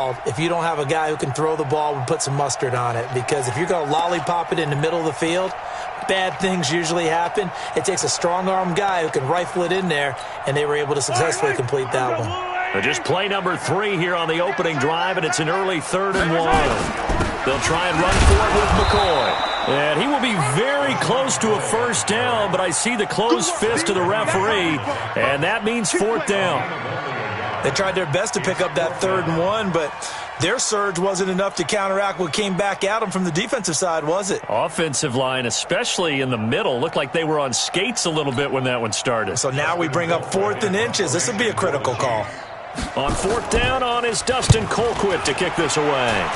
called if you don't have a guy who can throw the ball and put some mustard on it. Because if you're going to lollipop it in the middle of the field, bad things usually happen. It takes a strong-arm guy who can rifle it in there, and they were able to successfully complete that one. Just play number 3 here on the opening drive, and it's an early 3rd and 1. They'll try and run for it with McCoy. And he will be very close to a first down, but I see the closed fist of the referee, and that means 4th down. They tried their best to pick up that 3rd and 1, but their surge wasn't enough to counteract what came back at them from the defensive side, was it? Offensive line, especially in the middle, looked like they were on skates a little bit when that one started. So now we bring up 4th and inches. This would be a critical call. On 4th down on is Dustin Colquitt to kick this away.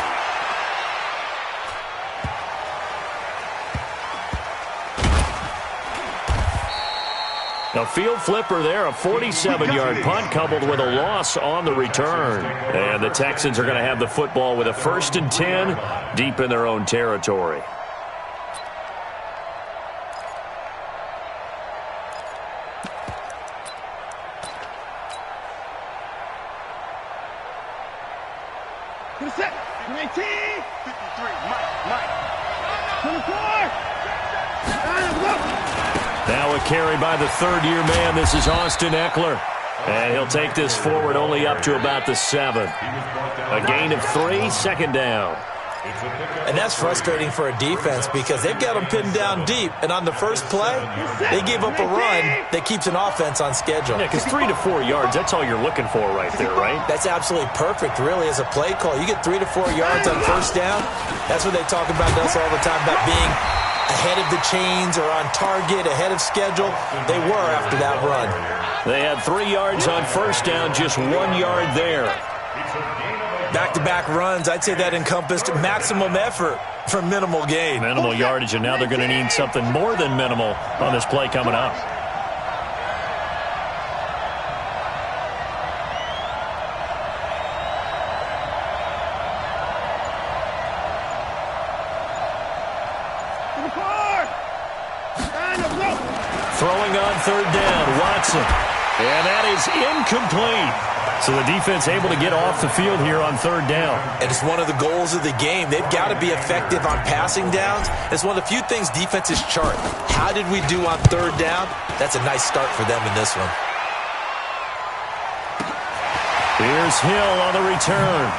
A field flipper there, a 47-yard punt coupled with a loss on the return. And the Texans are going to have the football with a 1st and 10 deep in their own territory. Set. 19. 53. Mike. 24. Now a carry by the 3rd-year man. This is Austin Eckler. And he'll take this forward only up to about the 7. A gain of 3, 2nd down. And that's frustrating for a defense because they've got them pinned down deep. And on the first play, they gave up a run that keeps an offense on schedule. Yeah, because 3 to 4 yards, that's all you're looking for right there, right? That's absolutely perfect, really, as a play call. You get 3 to 4 yards on first down. That's what they talk about us all the time, about being ahead of the chains or on target, ahead of schedule. They were after that run. They had 3 yards on first down, just 1 yard there. Back-to-back runs, I'd say that encompassed maximum effort for minimal gain. Minimal yardage, and now they're going to need something more than minimal on this play coming up. Throwing on 3rd down, Watson. And that is incomplete. So the defense able to get off the field here on 3rd down. And it's one of the goals of the game. They've got to be effective on passing downs. It's one of the few things defenses chart. How did we do on 3rd down? That's a nice start for them in this one. Here's Hill on the return.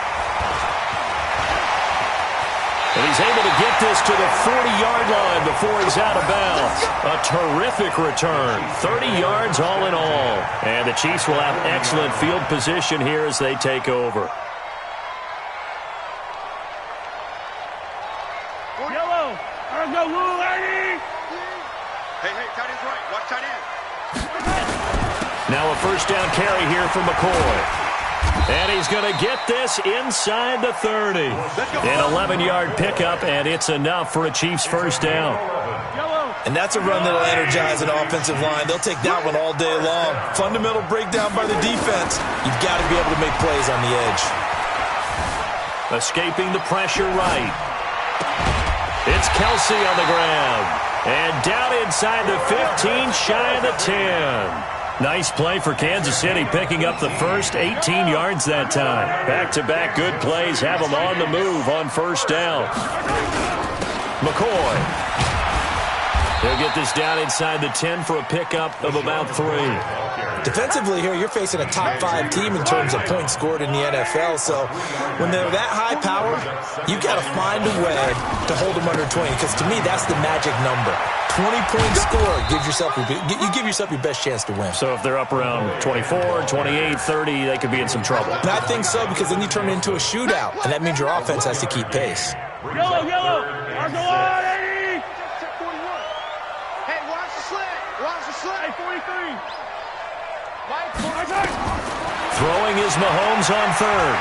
And he's able to get this to the 40-yard line before he's out of bounds. A terrific return. 30 yards all in all. And the Chiefs will have excellent field position here as they take over. Yellow. Let's go, Lou, lady. Hey, tight end's right. Watch tight end. Now a first down carry here for McCoy. And he's going to get this inside the 30. An 11-yard pickup, and it's enough for a Chiefs first down. And that's a run that'll energize an offensive line. They'll take that one all day long. Fundamental breakdown by the defense. You've got to be able to make plays on the edge. Escaping the pressure right. It's Kelsey on the ground. And down inside the 15, shy of the 10. Nice play for Kansas City, picking up the first 18 yards that time. Back-to-back good plays have them on the move on first down. McCoy. He'll get this down inside the 10 for a pickup of about 3. Defensively here, you're facing a top-5 team in terms of points scored in the NFL. So when they're that high power, you've got to find a way to hold them under 20. Because to me, that's the magic number. 20-point score, you give yourself your best chance to win. So if they're up around 24, 28, 30, they could be in some trouble. And I think so, because then you turn it into a shootout, and that means your offense has to keep pace. Yellow. Hey, watch the slant. Hey, 43. Throwing is Mahomes on 3rd.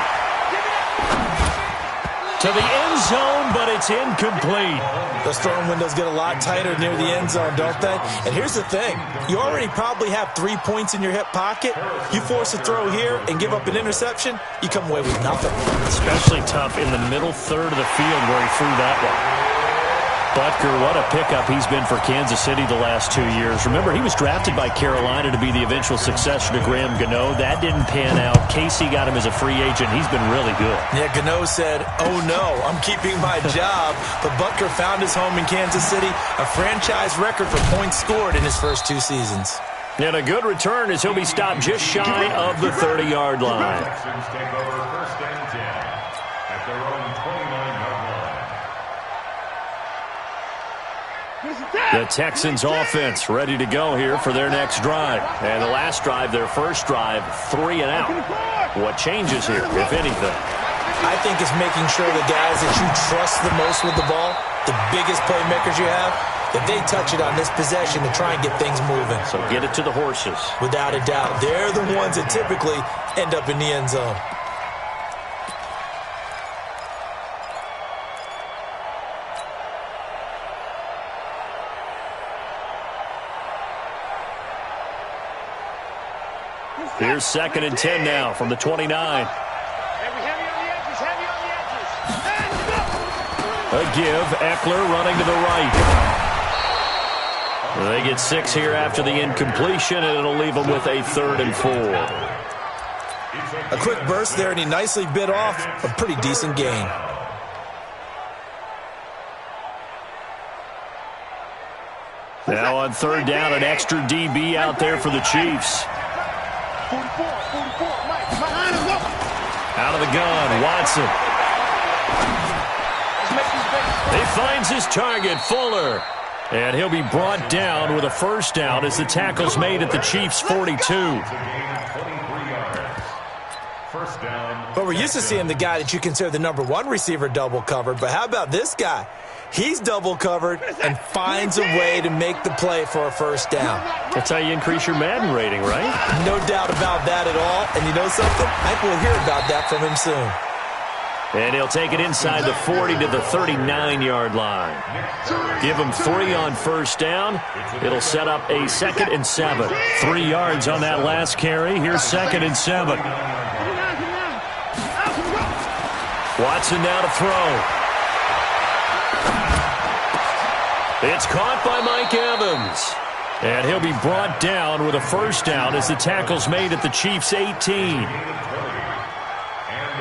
To the end zone, but it's incomplete. Those throwing windows get a lot tighter near the end zone, don't they? And here's the thing. You already probably have 3 points in your hip pocket. You force a throw here and give up an interception, you come away with nothing. Especially tough in the middle third of the field where he threw that one. Butker, what a pickup he's been for Kansas City the last 2 years. Remember, he was drafted by Carolina to be the eventual successor to Graham Gano. That didn't pan out. Casey got him as a free agent. He's been really good. Yeah, Gano said, oh no, I'm keeping my job. But Butker found his home in Kansas City, a franchise record for points scored in his first 2 seasons. And a good return as he'll be stopped just shy of the 30-yard line. Texans take over 1st and 10 at their own 29-yard line. The Texans offense ready to go here for their next drive. And the last drive, their first drive, 3 and out. What changes here, if anything? I think it's making sure the guys that you trust the most with the ball, the biggest playmakers you have, that they touch it on this possession to try and get things moving. So get it to the horses. Without a doubt. They're the ones that typically end up in the end zone. Here's 2nd and 10 now from the 29. Heavy on the edges, heavy on the edges. A give, Eckler running to the right. They get 6 here after the incompletion, and it'll leave them with a 3rd and 4. A quick burst there, and he nicely bit off a pretty decent gain. Now on 3rd down, an extra DB out there for the Chiefs. 44, Mike, behind him, go. Out of the gun, Watson. He finds his target, Fuller. And he'll be brought down with a 1st down as the tackle's made at the Chiefs' 42. But we're used to seeing the guy that you consider the number 1 receiver double covered. But how about this guy? He's double covered and finds a way to make the play for a 1st down. That's how you increase your Madden rating, right? No doubt about that at all. And you know something? I think we'll hear about that from him soon. And he'll take it inside the 40 to the 39-yard line. Give him 3 on 1st down. It'll set up a 2nd and 7. 3 yards on that last carry. Here's 2nd and 7. Watson now to throw. It's caught by Mike Evans. And he'll be brought down with a 1st down as the tackle's made at the Chiefs' 18.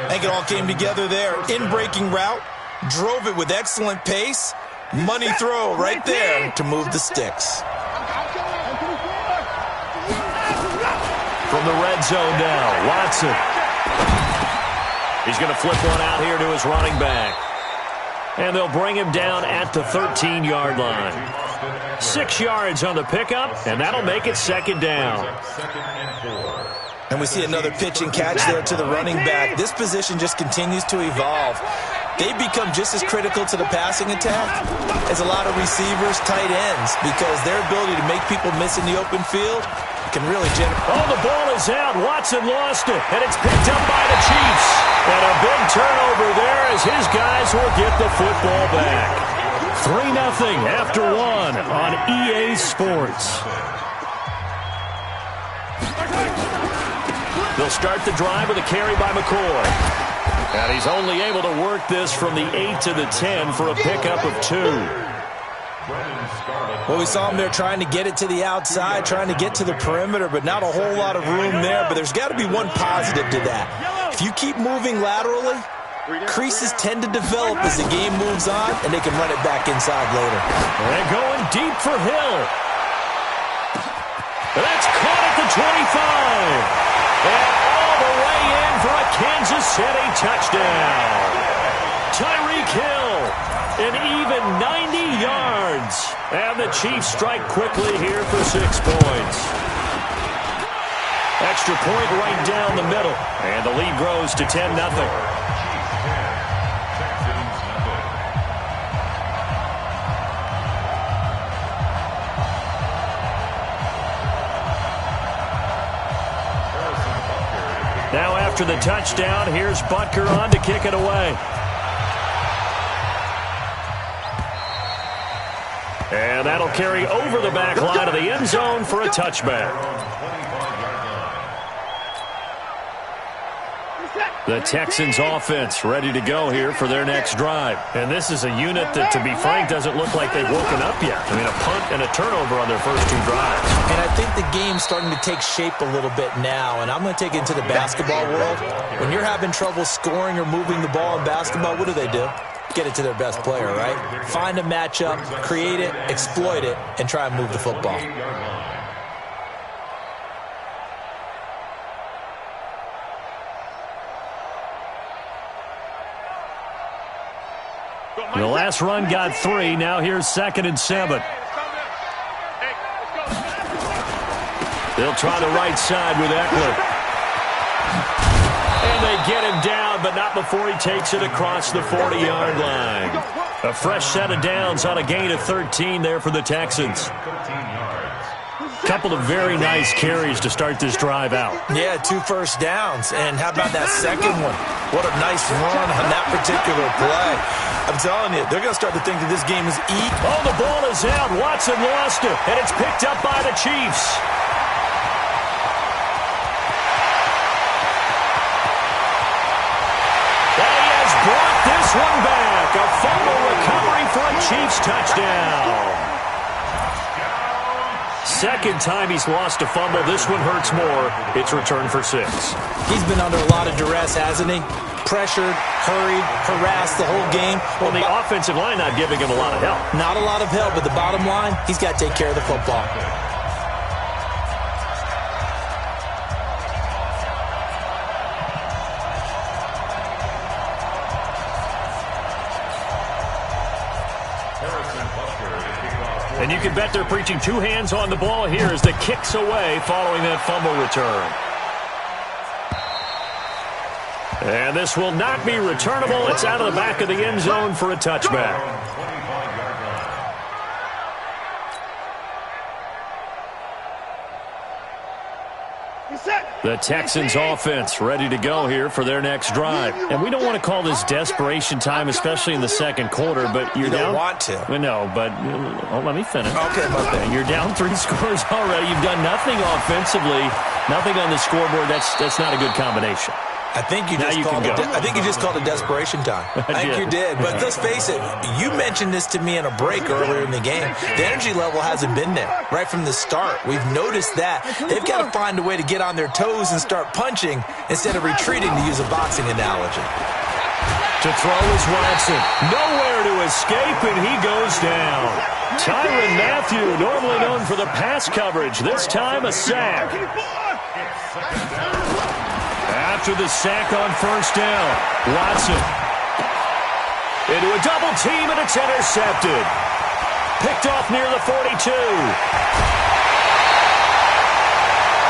I think it all came together there. In-breaking route, drove it with excellent pace. Money throw right there to move the sticks. From the red zone now, Watson. He's going to flip one out here to his running back. And they'll bring him down at the 13-yard line. 6 yards on the pickup, and that'll make it 2nd down. And we see another pitch and catch there to the running back. This position just continues to evolve. They become just as critical to the passing attack as a lot of receivers, tight ends, because their ability to make people miss in the open field can really generate. Oh, the ball is out. Watson lost it, and it's picked up by the Chiefs. And a big turnover there as his guys will get the football back. 3-0 after 1 on EA Sports. They'll start the drive with a carry by McCoy. And he's only able to work this from the 8 to the 10 for a pickup of 2. Well, we saw him there trying to get it to the outside, trying to get to the perimeter, but not a whole lot of room there. But there's got to be one positive to that. If you keep moving laterally, creases tend to develop as the game moves on, and they can run it back inside later. They're going deep for Hill. That's caught at the 25. And all the way in for a Kansas City touchdown. Tyreek Hill, an even 90 yards. And the Chiefs strike quickly here for 6 points. Extra point right down the middle. And the lead grows to 10-0. Now after the touchdown, here's Butker on to kick it away. And that'll carry over the back line of the end zone for a touchback. The Texans offense ready to go here for their next drive. And this is a unit that, to be frank, doesn't look like they've woken up yet. I mean, a punt and a turnover on their first two drives. And I think the game's starting to take shape a little bit now, and I'm going to take it into the basketball world. When you're having trouble scoring or moving the ball in basketball, what do? Get it to their best player, right? Find a matchup, create it, exploit it, and try and move the football. The last run got 3. Now here's 2nd and 7. They'll try the right side with Eckler. And they get him down, but not before he takes it across the 40-yard line. A fresh set of downs on a gain of 13 there for the Texans. Couple of very nice carries to start this drive out. Yeah, 2 first downs. And how about that second one? What a nice run on that particular play. I'm telling you, they're going to start to think that this game is eat. Oh, the ball is out. Watson lost it, and it's picked up by the Chiefs. And he has brought this one back. A fumble recovery for a Chiefs touchdown. Second time he's lost a fumble. This one hurts more. It's returned for 6. He's been under a lot of duress, hasn't he? Pressured, hurried, harassed the whole game. Well, the offensive line not giving him a lot of help. Not a lot of help, but the bottom line, he's got to take care of the football. And you can bet they're preaching 2 hands on the ball here as the kick's away following that fumble return. And this will not be returnable. It's out of the back of the end zone for a touchback. The Texans offense ready to go here for their next drive. And we don't want to call this desperation time, especially in the second quarter, but you're you down. Don't want to. No, but let me finish. Okay, and you're down 3 scores already. You've done nothing offensively, nothing on the scoreboard. That's not a good combination. I think you just called it desperation time. I think you did. But let's face it, you mentioned this to me in a break earlier in the game. The energy level hasn't been there right from the start. We've noticed that. They've got to find a way to get on their toes and start punching instead of retreating, to use a boxing analogy. To throw is Watson. Nowhere to escape, and he goes down. Tyrann Mathieu, normally known for the pass coverage. This time a sack. After the sack on first down, Watson into a double team, and it's intercepted. Picked off near the 42.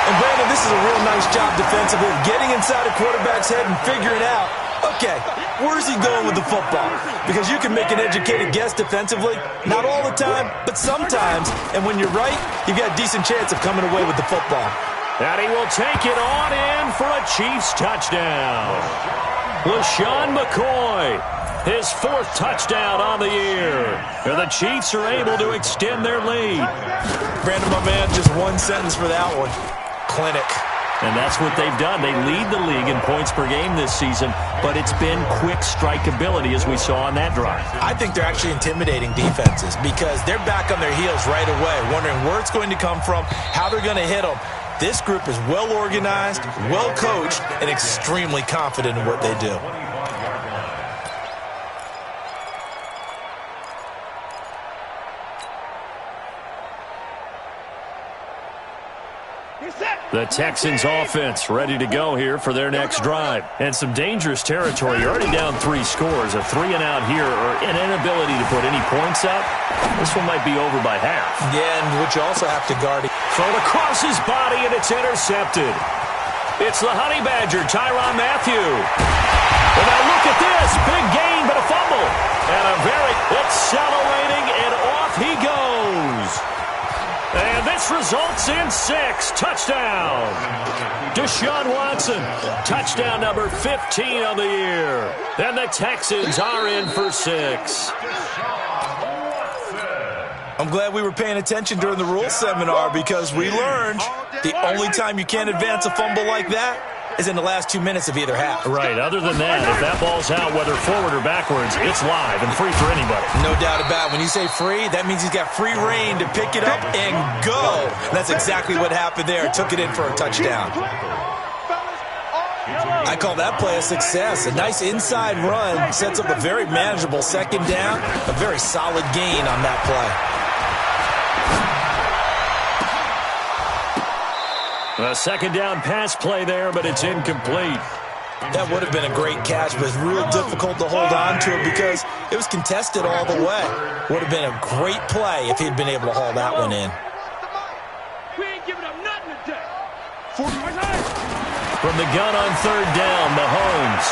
And Brandon, this is a real nice job defensively, getting inside a quarterback's head and figuring out, okay, where's he going with the football? Because you can make an educated guess defensively, not all the time, but sometimes. And when you're right, you've got a decent chance of coming away with the football. And he will take it on in for a Chiefs touchdown. LaShawn McCoy, his 4th touchdown on the year. And the Chiefs are able to extend their lead. Brandon, my man, just one sentence for that one. Clinic. And that's what they've done. They lead the league in points per game this season, but it's been quick strikeability as we saw on that drive. I think they're actually intimidating defenses because they're back on their heels right away, wondering where it's going to come from, how they're going to hit them. This group is well organized, well coached, and extremely confident in what they do. The Texans offense ready to go here for their next drive. And some dangerous territory. You're already down 3 scores. A 3 and out here, or an inability to put any points up. This one might be over by half. Yeah, and what you also have to guard. Thrown across his body, and it's intercepted. It's the Honey Badger, Tyrann Mathieu. And now look at this. Big gain, but a fumble. And a very accelerating, and off he goes. And this results in 6. Touchdown. Deshaun Watson. Touchdown number 15 on the year. And the Texans are in for 6. I'm glad we were paying attention during the rules seminar because we learned the only time you can't advance a fumble like that is in the last 2 minutes of either half. Right. Other than that, if that ball's out, whether forward or backwards, it's live and free for anybody. No doubt about it. When you say free, that means he's got free reign to pick it up and go. And that's exactly what happened there. Took it in for a touchdown. I call that play a success. A nice inside run sets up a very manageable second down. A very solid gain on that play. A second down pass play there, but it's incomplete. That would have been a great catch, but it's real difficult to hold on to it because it was contested all the way. Would have been a great play if he'd been able to haul that one in. We ain't giving up nothing today. From the gun on third down, Mahomes.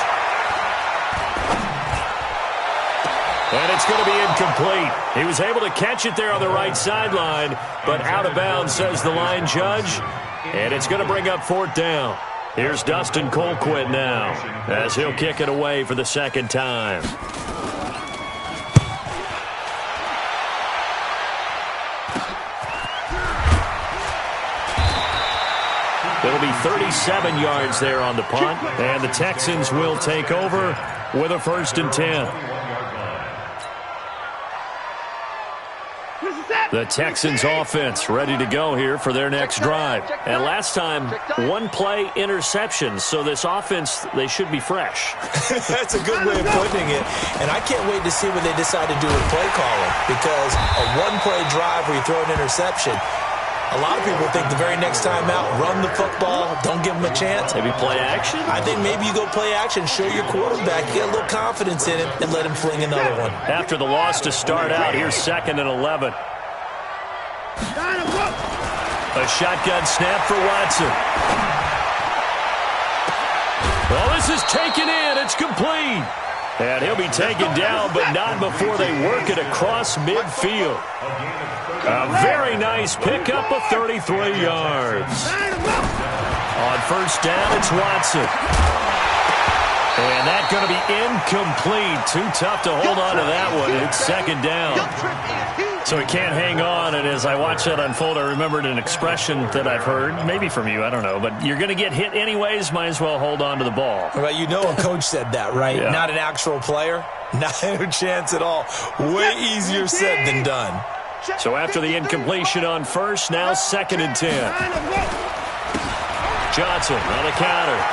And it's going to be incomplete. He was able to catch it there on the right sideline, but out of bounds, says the line judge. And it's going to bring up fourth down. Here's Dustin Colquitt now, as he'll kick it away for the second time. It'll be 37 yards there on the punt, and the Texans will take over with a 1st and 10. The Texans offense ready to go here for their next drive. And last time, one play interception, so this offense, they should be fresh. That's a good way of putting it. And I can't wait to see what they decide to do with play calling, because a one-play drive where you throw an interception, a lot of people think the very next time out, run the football, don't give them a chance. Maybe play action? I think maybe you go play action, show your quarterback, get a little confidence in him, and let him fling another one. After the loss to start out, here's 2nd and 11. A shotgun snap for Watson. Well, this is taken in. It's complete. And he'll be taken down, but not before they work it across midfield. A very nice pickup of 33 yards. On first down, it's Watson. And that's going to be incomplete. Too tough to hold on to that one. It's second down. So he can't hang on. And as I watch that unfold, I remembered an expression that I've heard, maybe from you, I don't know. But you're going to get hit anyways, might as well hold on to the ball. Well, you know a coach said that, right? Yeah. Not an actual player. Not a chance at all. Way easier said than done. So after the incompletion on first, now 2nd and 10. Johnson on the counter.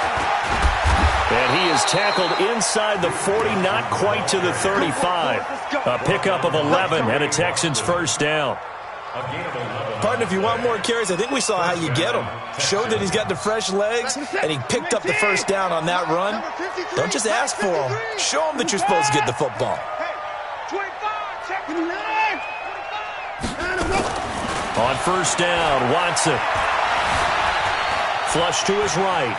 And he is tackled inside the 40, not quite to the 35. A pickup of 11 and a Texans first down. Partner, if you want more carries, I think we saw how you get them. Showed that he's got the fresh legs, and he picked up the first down on that run. Don't just ask for them. Show them that you're supposed to get the football. On first down, Watson. Flush to his right.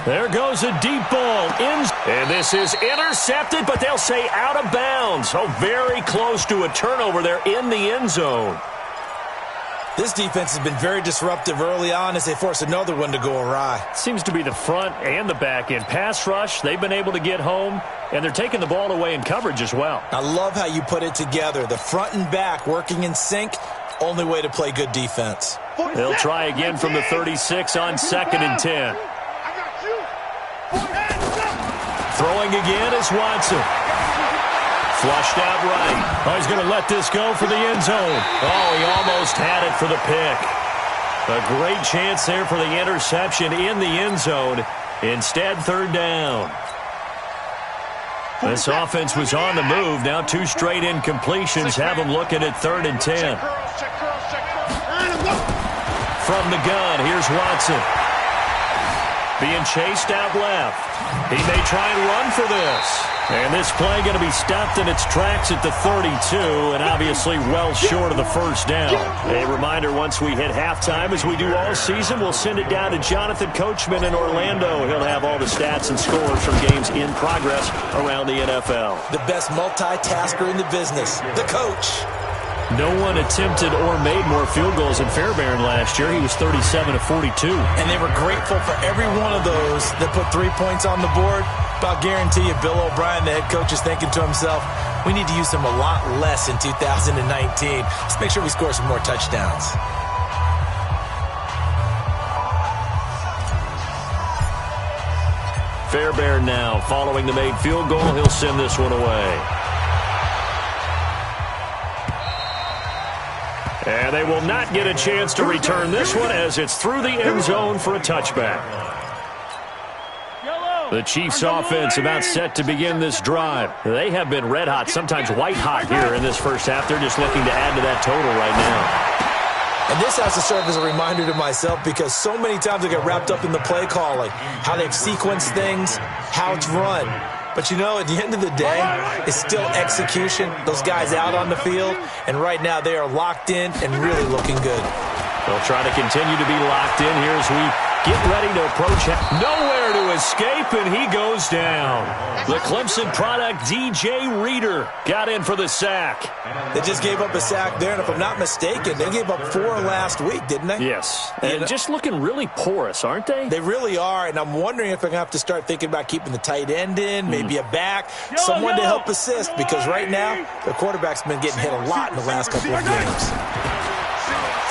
There goes a deep ball. And this is intercepted, but they'll say out of bounds. So very close to a turnover there in the end zone. This defense has been very disruptive early on as they force another one to go awry. Seems to be the front and the back end. Pass rush, they've been able to get home, and they're taking the ball away in coverage as well. I love how you put it together. The front and back working in sync, only way to play good defense. They'll try again from the 36 on 2nd and 10. Throwing again is Watson. Flushed out right. Oh, he's going to let this go for the end zone. Oh, he almost had it for the pick. A great chance there for the interception in the end zone. Instead, third down. This offense was on the move. Now 2 straight incompletions have them looking at 3rd and 10. From the gun, here's Watson. Being chased out left. He may try and run for this. And this play going to be stopped in its tracks at the 32, and obviously well short of the first down. A reminder, once we hit halftime, as we do all season, we'll send it down to Jonathan Coachman in Orlando. He'll have all the stats and scores from games in progress around the NFL. The best multitasker in the business, the coach. No one attempted or made more field goals in Fairbairn last year. He was 37 of 42. And they were grateful for every one of those that put 3 points on the board. But I'll guarantee you, Bill O'Brien, the head coach, is thinking to himself, we need to use him a lot less in 2019. Let's make sure we score some more touchdowns. Fairbairn now, following the made field goal, he'll send this one away. And they will not get a chance to return this one as it's through the end zone for a touchback. The Chiefs offense about set to begin this drive. They have been red hot, sometimes white hot here in this first half. They're just looking to add to that total right now. And this has to serve as a reminder to myself because so many times I get wrapped up in the play calling, how they've sequenced things, how it's run. But, you know, at the end of the day, it's still execution. Those guys out on the field, and right now they are locked in and really looking good. They'll try to continue to be locked in here as we get ready to approach him. Nowhere to escape, and he goes down. The Clemson product, DJ Reader, got in for the sack. They just gave up a sack there, and if I'm not mistaken, they gave up 4 last week, didn't they? Yes, and just looking really porous, aren't they? They really are, and I'm wondering if they're going to have to start thinking about keeping the tight end in, maybe a back, someone to help assist, because right now, their quarterback's been getting hit a lot in the last couple of games.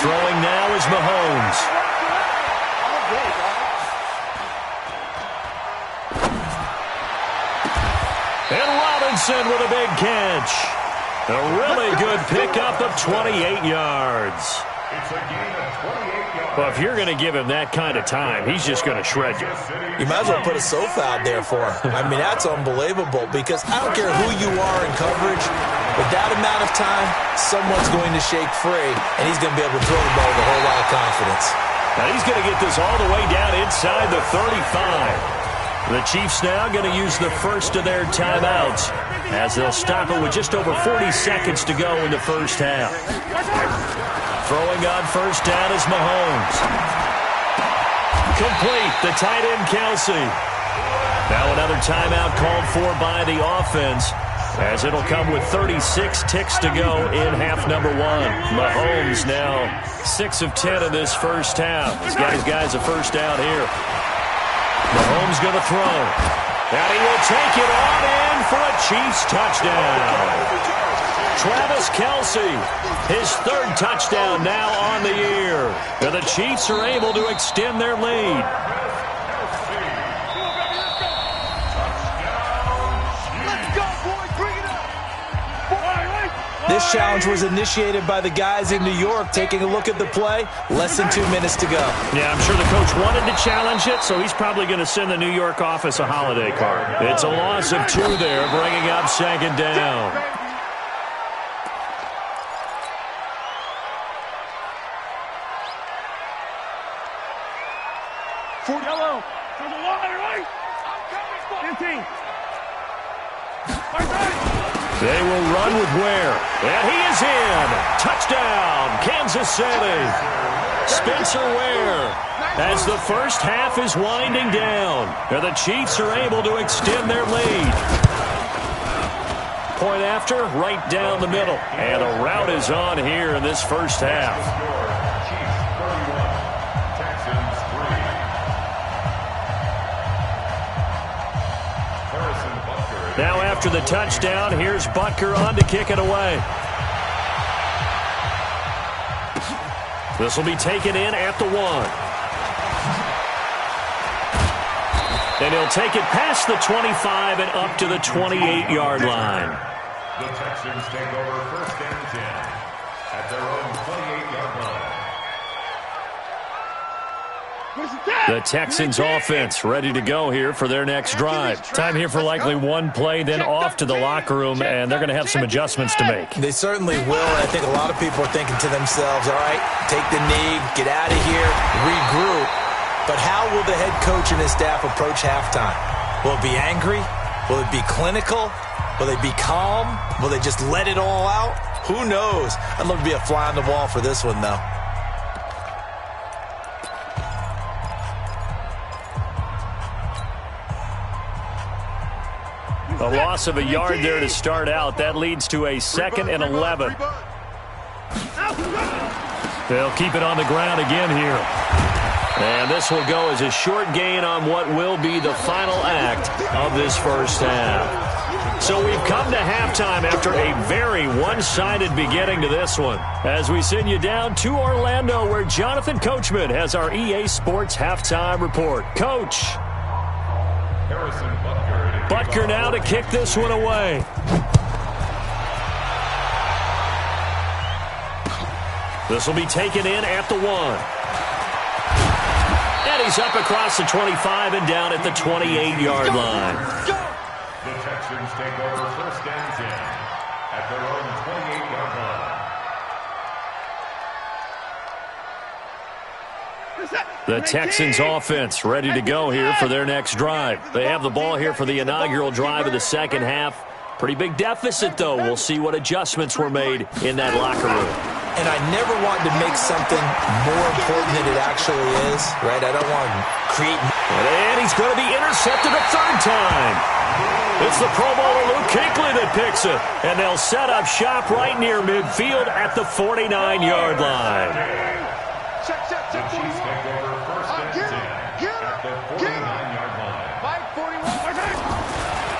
Throwing now is Mahomes. And Robinson with a big catch. A really good pickup of 28 yards. It's a gain of 28 yards. Well, if you're going to give him that kind of time, he's just going to shred you. You might as well put a sofa out there for him. I mean, that's unbelievable because I don't care who you are in coverage. With that amount of time, someone's going to shake free, and he's going to be able to throw the ball with a whole lot of confidence. Now he's going to get this all the way down inside the 35. The Chiefs now going to use the first of their timeouts as they'll stop it with just over 40 seconds to go in the first half. Throwing on first down is Mahomes. Complete, the tight end Kelsey. Now another timeout called for by the offense as it'll come with 36 ticks to go in half number 1. Mahomes now 6 of 10 in this first half. He's got his guys a first down here. Mahomes going to throw. And he will take it on in for a Chiefs touchdown. Travis Kelce, his 3rd touchdown now on the year. And the Chiefs are able to extend their lead. This challenge was initiated by the guys in New York. Taking a look at the play, less than 2 minutes to go. Yeah, I'm sure the coach wanted to challenge it, so he's probably going to send the New York office a holiday card. It's a loss of 2 there, bringing up 2nd down. Yellow. To the line, right? I'm coming. 15. They will run with Ware. And he is in. Touchdown, Kansas City. Spencer Ware as the first half is winding down. And the Chiefs are able to extend their lead. Point after, right down the middle. And a rout is on here in this first half. Now after the touchdown, here's Butker on to kick it away. This will be taken in at the 1. And he'll take it past the 25 and up to the 28-yard line. The Texans take over 1st and 10 at their own 28-yard line. The Texans offense ready to go here for their next drive. Time here for likely one play, then off to the locker room, and they're going to have some adjustments to make. They certainly will. I think a lot of people are thinking to themselves, all right, take the knee, get out of here, regroup. But how will the head coach and his staff approach halftime? Will it be angry? Will it be clinical? Will they be calm? Will they just let it all out? Who knows? I'd love to be a fly on the wall for this one, though. A loss of a yard there to start out. That leads to a 2nd and 11. They'll keep it on the ground again here. And this will go as a short gain on what will be the final act of this first half. So we've come to halftime after a very one-sided beginning to this one. As we send you down to Orlando, where Jonathan Coachman has our EA Sports halftime report. Coach. Butker now to kick this one away. This will be taken in at the 1. And he's up across the 25 and down at the 28-yard line. The Texans take over 1st and 10 at their own 28-yard line. The Texans offense ready to go here for their next drive. They have the ball here for the inaugural drive of the second half. Pretty big deficit, though. We'll see what adjustments were made in that locker room. And I never want to make something more important than it actually is, right? I don't want to create... And he's going to be intercepted a 3rd time. It's the Pro Bowler Luke Kuechly that picks it. And they'll set up shop right near midfield at the 49-yard line. The Chiefs take over 1st and 10 at the 49-yard line.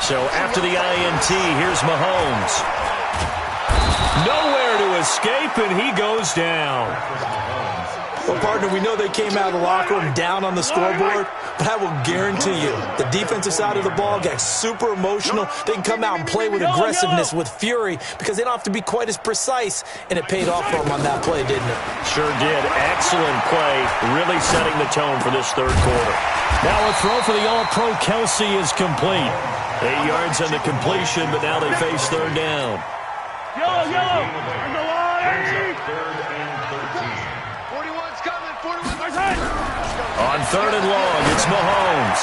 So after the INT, here's Mahomes. Nowhere to escape, and he goes down. Well, partner, we know they came out of the locker room down on the scoreboard, but I will guarantee you the defensive side of the ball got super emotional. They can come out and play with aggressiveness, with fury, because they don't have to be quite as precise, and it paid off for them on that play, didn't it? Sure did. Excellent play, really setting the tone for this 3rd quarter. Now a throw for the All-Pro Kelsey is complete. 8 yards on the completion, but now they face 3rd down. Yellow, on the line. 3rd and 13. 41's coming. 41's On 3rd and long, it's Mahomes.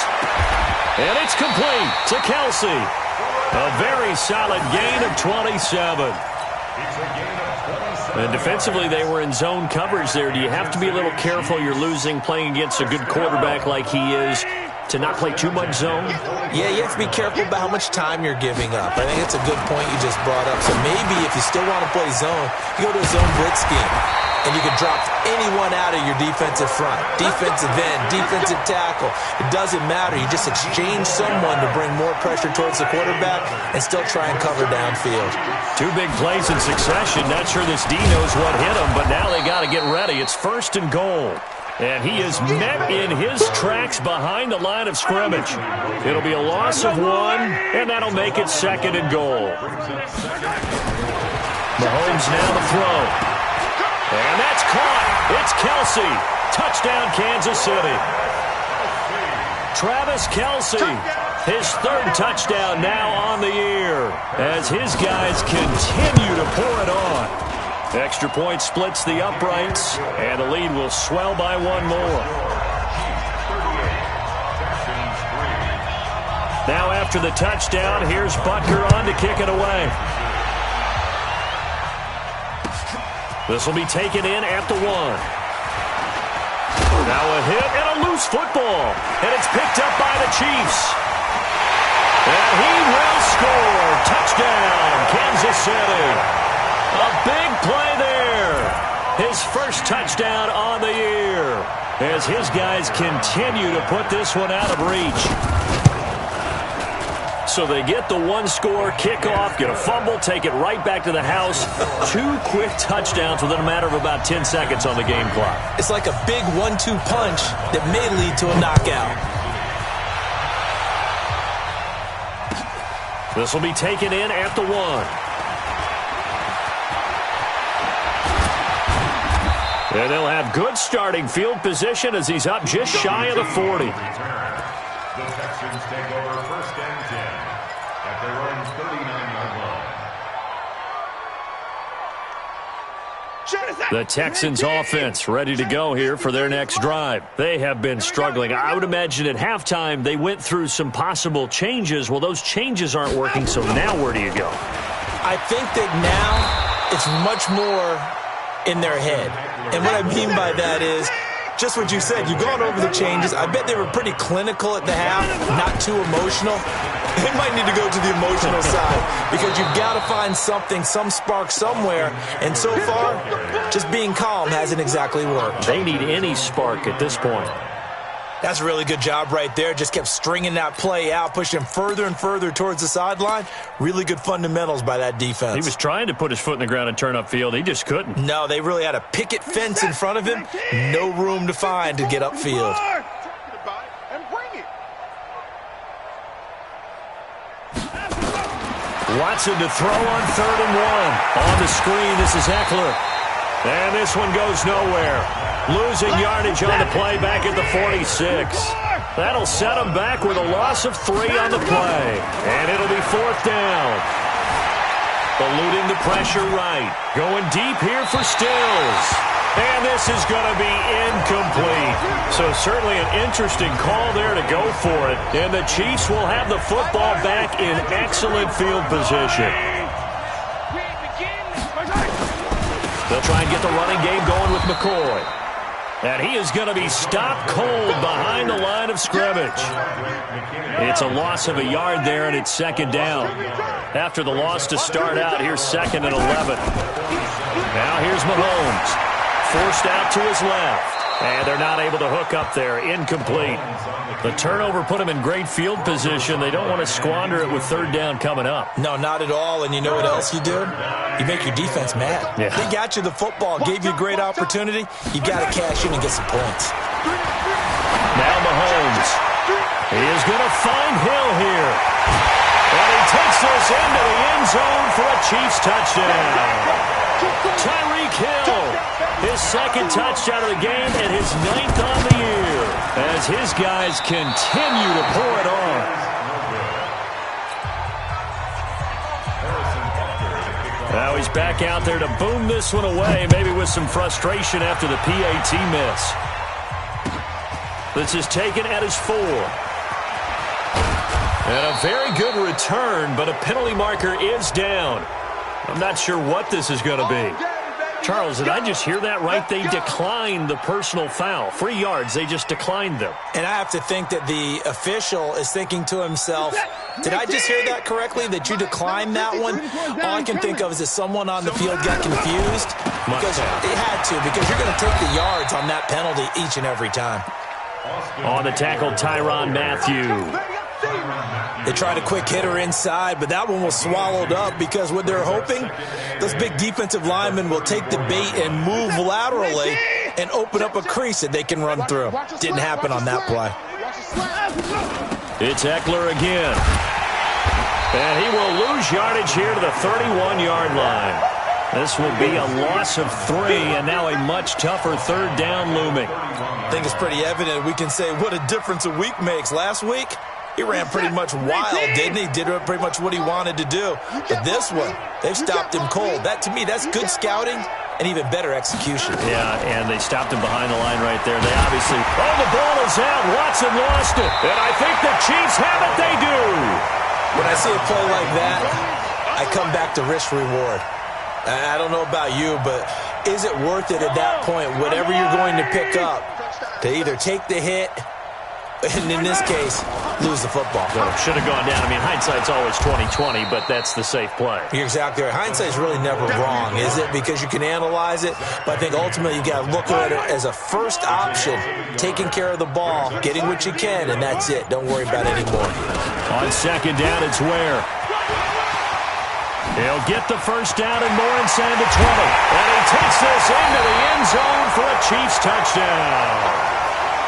And it's complete to Kelsey. A very solid gain of 27. And defensively, they were in zone coverage there. Do you have to be a little careful? You're losing playing against a good quarterback like he is, to not play too much zone? Yeah, you have to be careful about how much time you're giving up. I think it's a good point you just brought up. So maybe if you still want to play zone, you go to a zone blitz scheme, and you can drop anyone out of your defensive front, defensive end, defensive tackle. It doesn't matter. You just exchange someone to bring more pressure towards the quarterback and still try and cover downfield. 2 big plays in succession. Not sure this D knows what hit him, but now they got to get ready. It's 1st and goal. And he is met in his tracks behind the line of scrimmage. It'll be a loss of 1, and that'll make it 2nd and goal. Mahomes now to throw. And that's caught. It's Kelsey. Touchdown, Kansas City. Travis Kelsey, his 3rd touchdown now on the year, as his guys continue to pour it on. Extra point splits the uprights, and the lead will swell by 1 more. Now after the touchdown, here's Butker on to kick it away. This will be taken in at the 1. Now a hit and a loose football, and it's picked up by the Chiefs. And he will score. Touchdown, Kansas City. A big play there. His 1st touchdown on the year, as his guys continue to put this one out of reach. So they get the 1-score kickoff, get a fumble, take it right back to the house. 2 quick touchdowns within a matter of about 10 seconds on the game clock. It's like a big 1-2 punch that may lead to a knockout. This will be taken in at the 1. And they'll have good starting field position as he's up just shy of the 40. The Texans take over 1st and 10 at their own 39-yard line. The Texans offense ready to go here for their next drive. They have been struggling. I would imagine at halftime they went through some possible changes. Well, those changes aren't working, so now where do you go? I think that now it's much more in their head. And what I mean by that is just what you said. You've gone over the changes. I bet they were pretty clinical at the half, not too emotional. They might need to go to the emotional side because you've got to find something, some spark somewhere. And so far, just being calm hasn't exactly worked. They need any spark at this point. That's a really good job right there. Just kept stringing that play out, pushing him further and further towards the sideline. Really good fundamentals by that defense. He was trying to put his foot in the ground and turn upfield. He just couldn't. No, they really had a picket fence in front of him. No room to find to get upfield. Watson to throw on 3rd and 1. On the screen, this is Eckler. And this one goes nowhere. Losing yardage on the play back at the 46. That'll set him back with a loss of 3 on the play. And it'll be 4th down. Eluding the pressure right. Going deep here for Stills. And this is going to be incomplete. So certainly an interesting call there to go for it. And the Chiefs will have the football back in excellent field position. They'll try and get the running game going with McCoy. And he is going to be stopped cold behind the line of scrimmage. It's a loss of a yard there, and it's 2nd down. After the loss to start out, here's 2nd and 11. Now here's Mahomes. Forced out to his left. And they're not able to hook up there. Incomplete. The turnover put him in great field position. They don't want to squander it with 3rd down coming up. No, not at all. And you know what else you do? You make your defense mad. Yeah. They got you the football, gave you a great opportunity. You got to cash in and get some points. Now Mahomes. He is going to find Hill here. And he takes this into the end zone for a Chiefs touchdown. Tyreek Hill, his 2nd touchdown of the game and his 9th on the year as his guys continue to pour it on. Now he's back out there to boom this one away, maybe with some frustration after the PAT miss. This is taken at his 4. And a very good return, but a penalty marker is down. I'm not sure what this is going to be. Charles, did I just hear that right? They declined the personal foul. 3 yards, they just declined them. And I have to think that the official is thinking to himself, did I just hear that correctly, that you declined that one? All I can think of is that someone on the field got confused. Because they had to, because you're going to take the yards on that penalty each and every time. On the tackle, Tyrann Mathieu. They tried a quick hitter inside, but that one was swallowed up because what they're hoping, those big defensive linemen will take the bait and move laterally and open up a crease that they can run through. Didn't happen on that play. It's Eckler again. And he will lose yardage here to the 31-yard line. This will be a loss of 3, and now a much tougher 3rd down looming. I think it's pretty evident. We can say what a difference a week makes. Last week, he ran pretty much wild, didn't he? Did pretty much what he wanted to do. But this one, they've stopped him cold. That, to me, that's good scouting and even better execution. Yeah, and they stopped him behind the line right there. They obviously... Oh, the ball is out. Watson lost it. And I think the Chiefs have it. They do. When I see a play like that, I come back to risk-reward. I don't know about you, but is it worth it at that point, whatever you're going to pick up, to either take the hit and in this case, lose the football? Well, should have gone down. I mean, hindsight's always 20/20, but that's the safe play. You're exactly right. Hindsight's really never wrong, is it? Because you can analyze it, but I think ultimately you got to look at it as a first option, taking care of the ball, getting what you can, and that's it. Don't worry about it anymore. On 2nd down, it's Ware. He'll get the first down and more inside the 20. And he takes this into the end zone for a Chiefs touchdown.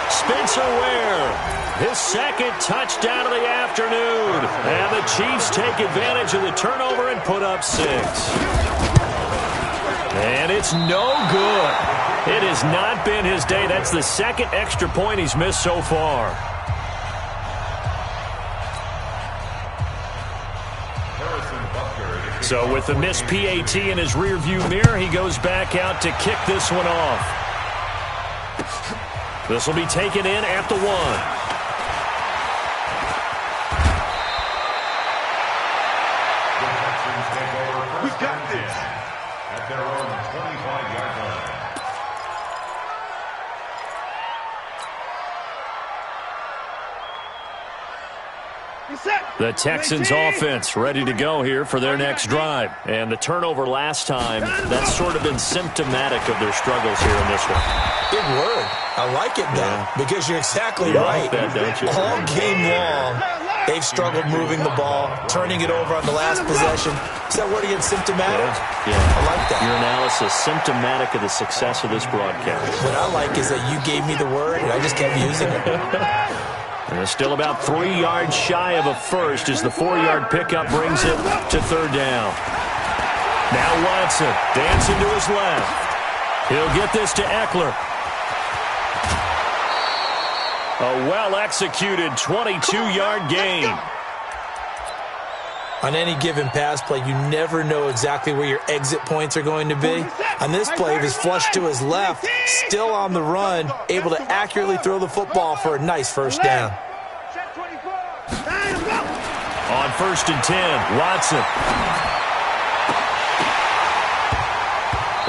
Spencer Ware, his 2nd touchdown of the afternoon. And the Chiefs take advantage of the turnover and put up 6. And it's no good. It has not been his day. That's the 2nd extra point he's missed so far. So with the missed PAT in his rearview mirror, he goes back out to kick this one off. This will be taken in at the 1. We got this. At their own 25-yard line. The Texans offense ready to go here for their next drive. And the turnover last time, that's sort of been symptomatic of their struggles here in this one. Big word. I like it, though, because you're exactly right. Like that, don't you? All game long, they've struggled moving the ball, turning it over on the last possession. Is that word again, symptomatic? Yeah. I like that. Your analysis, symptomatic of the success of this broadcast. What I like is that you gave me the word, and I just kept using it. And still about 3 yards shy of a first as the 4-yard pickup brings it to third down. Now Watson dancing to his left. He'll get this to Eckler. A well-executed 22-yard gain. On any given pass play, you never know exactly where your exit points are going to be. On this play, he was flushed to his left, still on the run, able to accurately throw the football for a nice first down. On 1st and 10, Watson.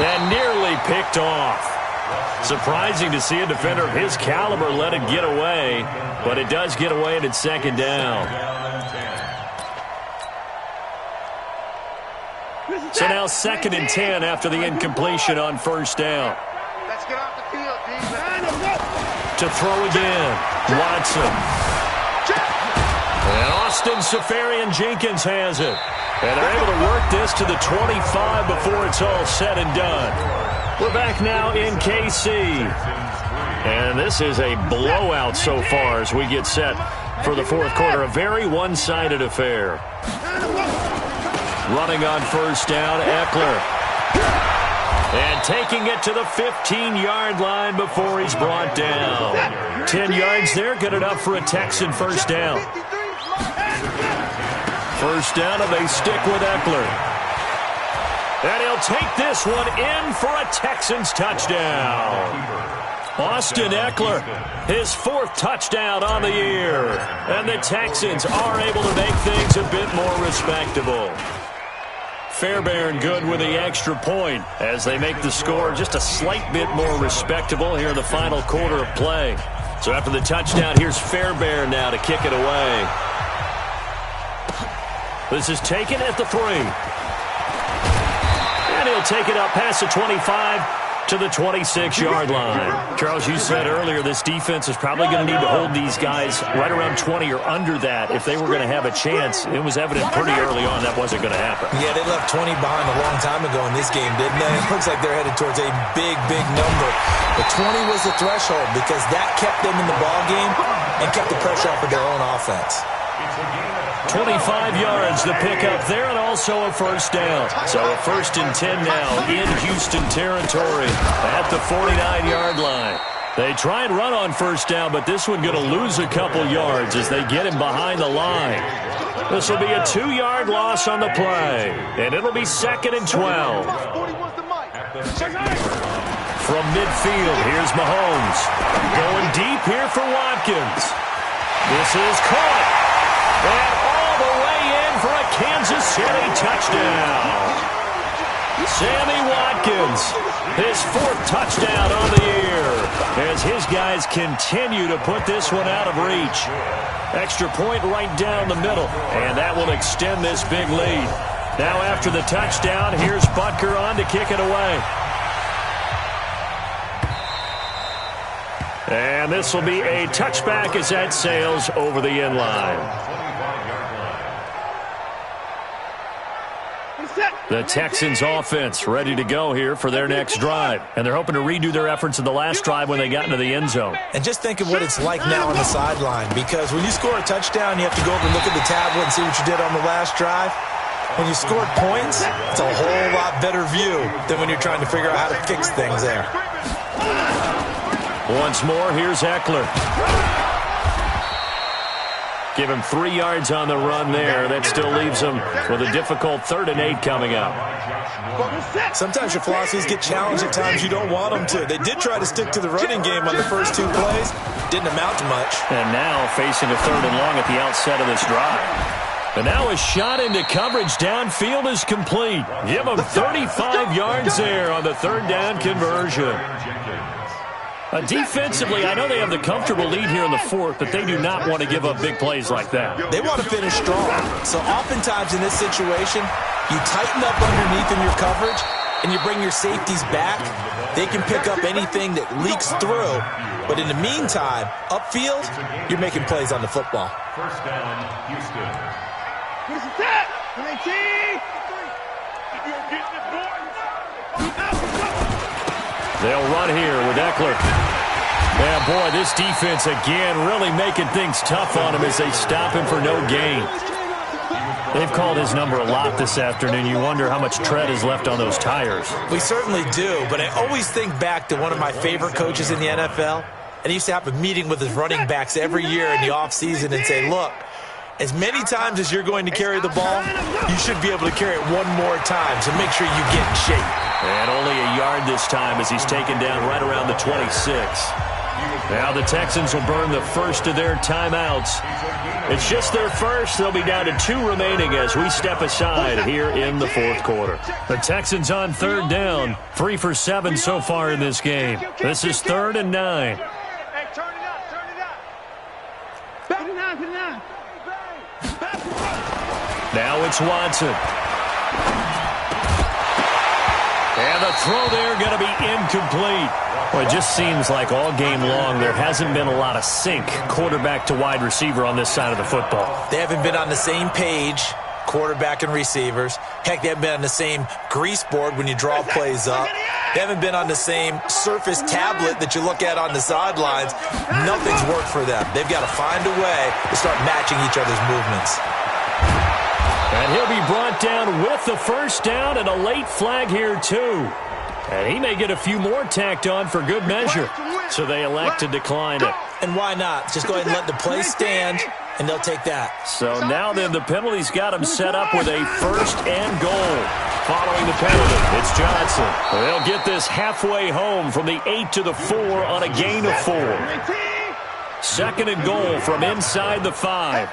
And nearly picked off. Surprising to see a defender of his caliber let it get away, but it does get away and it's second down. So now 2nd and 10 after the incompletion on first down. Let's get off the field, D. To throw again, Watson. And Austin Safarian-Jenkins has it. And they're able to work this to the 25 before it's all said and done. We're back now in KC. And this is a blowout so far as we get set for the fourth quarter. A very one-sided affair. Running on first down, Eckler. And taking it to the 15-yard line before he's brought down. 10 yards there, good enough for a Texan first down. First down, and they stick with Eckler. And he'll take this one in for a Texans touchdown. Austin Eckler, his 4th touchdown on the year. And the Texans are able to make things a bit more respectable. Fairbairn good with the extra point as they make the score just a slight bit more respectable here in the final quarter of play. So after the touchdown, here's Fairbairn now to kick it away. This is taken at the 3. And he'll take it up past the 25 to the 26-yard line. Charles, you said earlier this defense is probably going to need to hold these guys right around 20 or under that if they were going to have a chance. It was evident pretty early on that wasn't going to happen. Yeah, they left 20 behind a long time ago in this game, didn't they? It looks like they're headed towards a big, big number. But 20 was the threshold because that kept them in the ball game and kept the pressure off of their own offense. 25 yards the pickup there, and also a first down. So a 1st and 10 now in Houston territory at the 49-yard line. They try and run on first down, but this one going to lose a couple yards as they get him behind the line. This will be a 2-yard loss on the play, and it'll be 2nd and 12. From midfield, here's Mahomes. Going deep here for Watkins. This is caught. And all the way in for a Kansas City touchdown. Sammy Watkins, his 4th touchdown on the year, as his guys continue to put this one out of reach. Extra point right down the middle, and that will extend this big lead. Now after the touchdown, here's Butker on to kick it away. And this will be a touchback as that sails over the end line. The Texans offense ready to go here for their next drive. And they're hoping to redo their efforts in the last drive when they got into the end zone. And just think of what it's like now on the sideline, because when you score a touchdown, you have to go over and look at the tablet and see what you did on the last drive. When you scored points, it's a whole lot better view than when you're trying to figure out how to fix things there. Once more, here's Eckler. Give him 3 yards on the run there. That still leaves him with a difficult 3rd and 8 coming up. Sometimes your philosophies get challenged at times you don't want them to. They did try to stick to the running game on the first 2 plays. Didn't amount to much. And now facing a 3rd and long at the outset of this drive. And now a shot into coverage downfield is complete. Give him 35 yards there on the 3rd down conversion. Defensively, I know they have the comfortable lead here in the 4th, but they do not want to give up big plays like that. They want to finish strong. So oftentimes in this situation, you tighten up underneath in your coverage, and you bring your safeties back. They can pick up anything that leaks through. But in the meantime, upfield, you're making plays on the football. First down, Houston. Where's the tap? 19! They'll run here with Eckler. Yeah, boy, this defense again really making things tough on him as they stop him for no gain. They've called his number a lot this afternoon. You wonder how much tread is left on those tires. We certainly do, but I always think back to one of my favorite coaches in the NFL. And he used to have a meeting with his running backs every year in the offseason and say, look, as many times as you're going to carry the ball, you should be able to carry it one more time, so make sure you get in shape. And only a yard this time as he's taken down right around the 26. Now the Texans will burn the first of their timeouts. It's just their first. They'll be down to 2 remaining as we step aside here in the fourth quarter. The Texans on third down, 3 for 7 so far in this game. This is 3rd and 9. Hey, turn it up, turn it up. Back it down, Now it's Watson. And the throw there going to be incomplete. Well, it just seems like all game long there hasn't been a lot of sync quarterback to wide receiver on this side of the football. They haven't been on the same page, quarterback and receivers. Heck, they haven't been on the same grease board when you draw plays up. They haven't been on the same surface tablet that you look at on the sidelines. Nothing's worked for them. They've got to find a way to start matching each other's movements. And he'll be brought down with the first down and a late flag here, too. And he may get a few more tacked on for good measure. So they elect to decline it. And why not? Just go ahead and let the play stand, and they'll take that. So now then, the penalty's got him set up with a 1st and goal. Following the penalty, it's Johnson. They'll get this halfway home from the 8 to the 4 on a gain of 4. 2nd and goal from inside the 5. A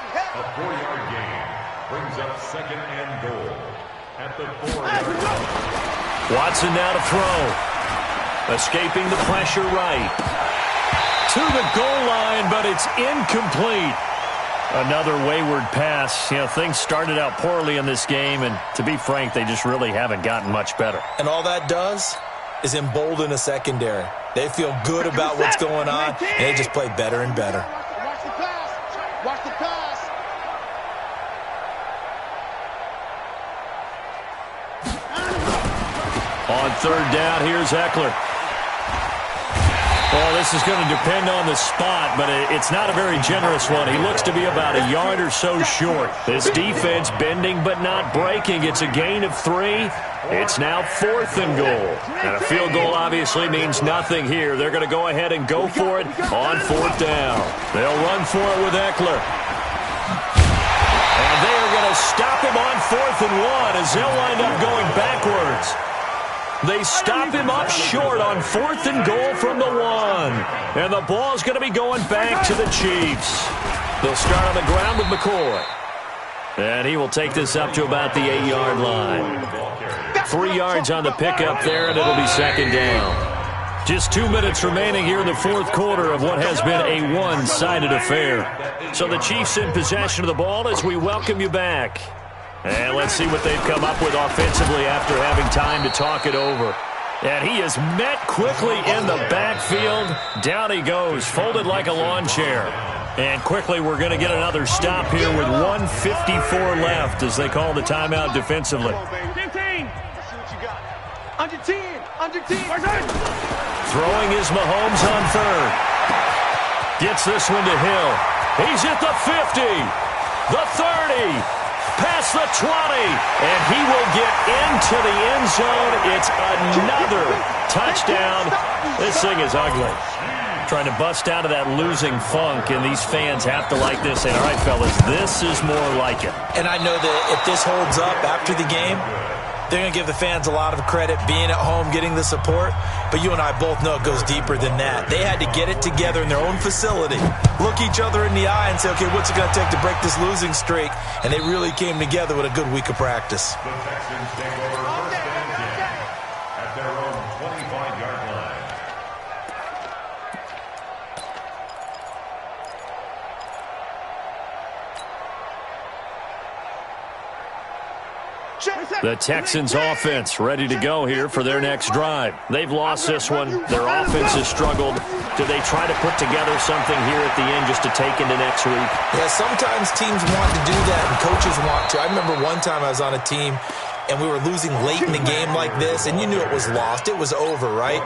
4-yard gain brings up 2nd and goal at the 4-yard line. Watson now to throw. Escaping the pressure right. To the goal line, but it's incomplete. Another wayward pass. You know, things started out poorly in this game, and to be frank, they just really haven't gotten much better. And all that does is embolden a secondary. They feel good about what's going on, and they just play better and better. Watch the pass. Watch the pass. On 3rd down, here's Eckler. Well, this is going to depend on the spot, but it's not a very generous one. He looks to be about a yard or so short. This defense bending but not breaking. It's a gain of 3. It's now 4th and goal. And a field goal obviously means nothing here. They're going to go ahead and go for it on 4th down. They'll run for it with Eckler. And they are going to stop him on 4th and 1 as they'll wind up going backwards. They stop him up short on 4th and goal from the 1. And the ball's going to be going back to the Chiefs. They'll start on the ground with McCoy. And he will take this up to about the 8-yard line. 3 yards on the pickup there, and it'll be 2nd down. Just 2 minutes remaining here in the fourth quarter of what has been a one-sided affair. So the Chiefs in possession of the ball as we welcome you back. And let's see what they've come up with offensively after having time to talk it over. And he is met quickly in the backfield. Down he goes, folded like a lawn chair. And quickly we're going to get another stop here with 1:54 left as they call the timeout defensively. 15. Under 10. Under 10. Throwing is Mahomes on 3rd. Gets this one to Hill. He's at the 50. The 30. Past the 20, and he will get into the end zone. It's another touchdown. This thing is ugly. Trying to bust out of that losing funk, and these fans have to like this. And all right, fellas, this is more like it. And I know that if this holds up after the game, they're going to give the fans a lot of credit being at home, getting the support. But you and I both know it goes deeper than that. They had to get it together in their own facility, look each other in the eye and say, okay, what's it going to take to break this losing streak? And they really came together with a good week of practice. The Texans take over 1st and 10 at their own 25-yard line. The Texans offense ready to go here for their next drive. They've lost this one. Their offense has struggled. Do they try to put together something here at the end just to take into next week? Yeah, sometimes teams want to do that and coaches want to. I remember one time I was on a team and we were losing late in the game like this, and you knew it was lost. It was over, right?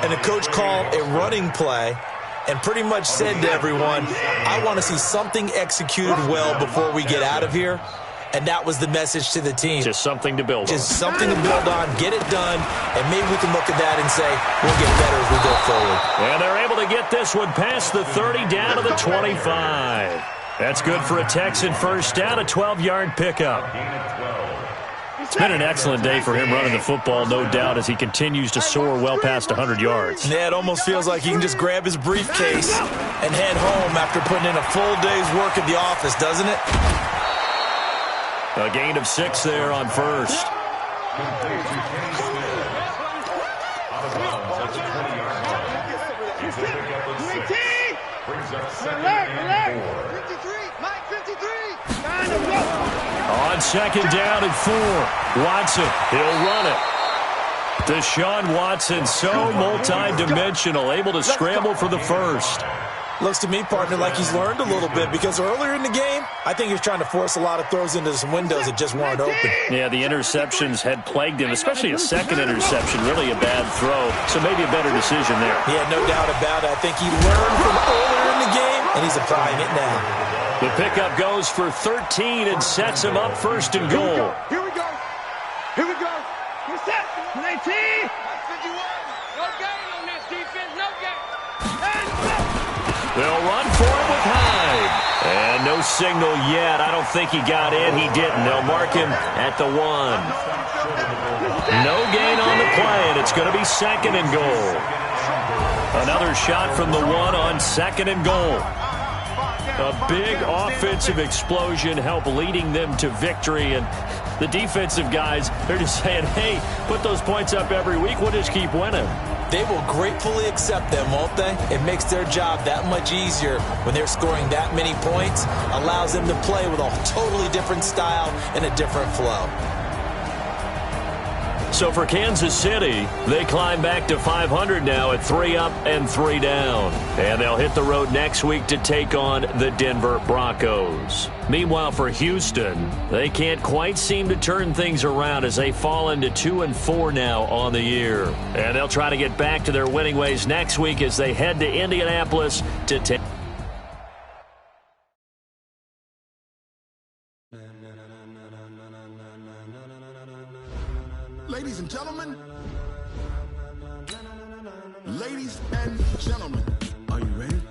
And the coach called a running play, and pretty much said to everyone, I want to see something executed well before we get out of here. And that was the message to the team. Just something to build on. Just something to build on, get it done, and maybe we can look at that and say, we'll get better as we go forward. And they're able to get this one past the 30 down to the 25. That's good for a Texan first down, a 12-yard pickup. It's been an excellent day for him running the football, no doubt, as he continues to soar well past 100 yards. Yeah, it almost feels like he can just grab his briefcase and head home after putting in a full day's work at the office, doesn't it? A gain of 6 there on first. On second down and 4, Watson, he'll run it. Deshaun Watson, so multi-dimensional, able to scramble for the first. Looks to me, partner, like he's learned a little bit because earlier in the game, I think he was trying to force a lot of throws into some windows that just weren't open. Yeah, the interceptions had plagued him, especially a second interception, really a bad throw. So maybe a better decision there. Yeah, no doubt about it. I think he learned from earlier in the game, and he's applying it now. The pickup goes for 13 and sets him up first and goal. Here we go. Here we go. We're set. 19. 51. No game on this defense. No game. They'll run for it with Hyde. And no signal yet. I don't think he got in. He didn't. They'll mark him at the 1. No gain on the play, and it's going to be second and goal. Another shot from the 1 on second and goal. A big offensive explosion helped leading them to victory. And the defensive guys, they're just saying, hey, put those points up every week. We'll just keep winning. They will gratefully accept them, won't they? It makes their job that much easier when they're scoring that many points. Allows them to play with a totally different style and a different flow. So for Kansas City, they climb back to 500 now at 3 up and 3 down. And they'll hit the road next week to take on the Denver Broncos. Meanwhile, for Houston, they can't quite seem to turn things around as they fall into 2-4 now on the year. And they'll try to get back to their winning ways next week as they head to Indianapolis to take. Ladies and gentlemen, are you ready?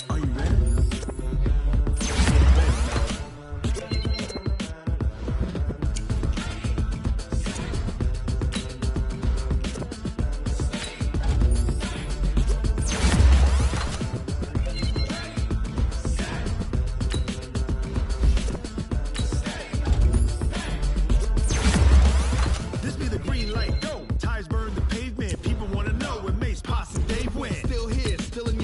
Are you ready? This be the green light, go. Tires burn the pavement. People want to know where Mace, Posse, Dave went. Still here, still in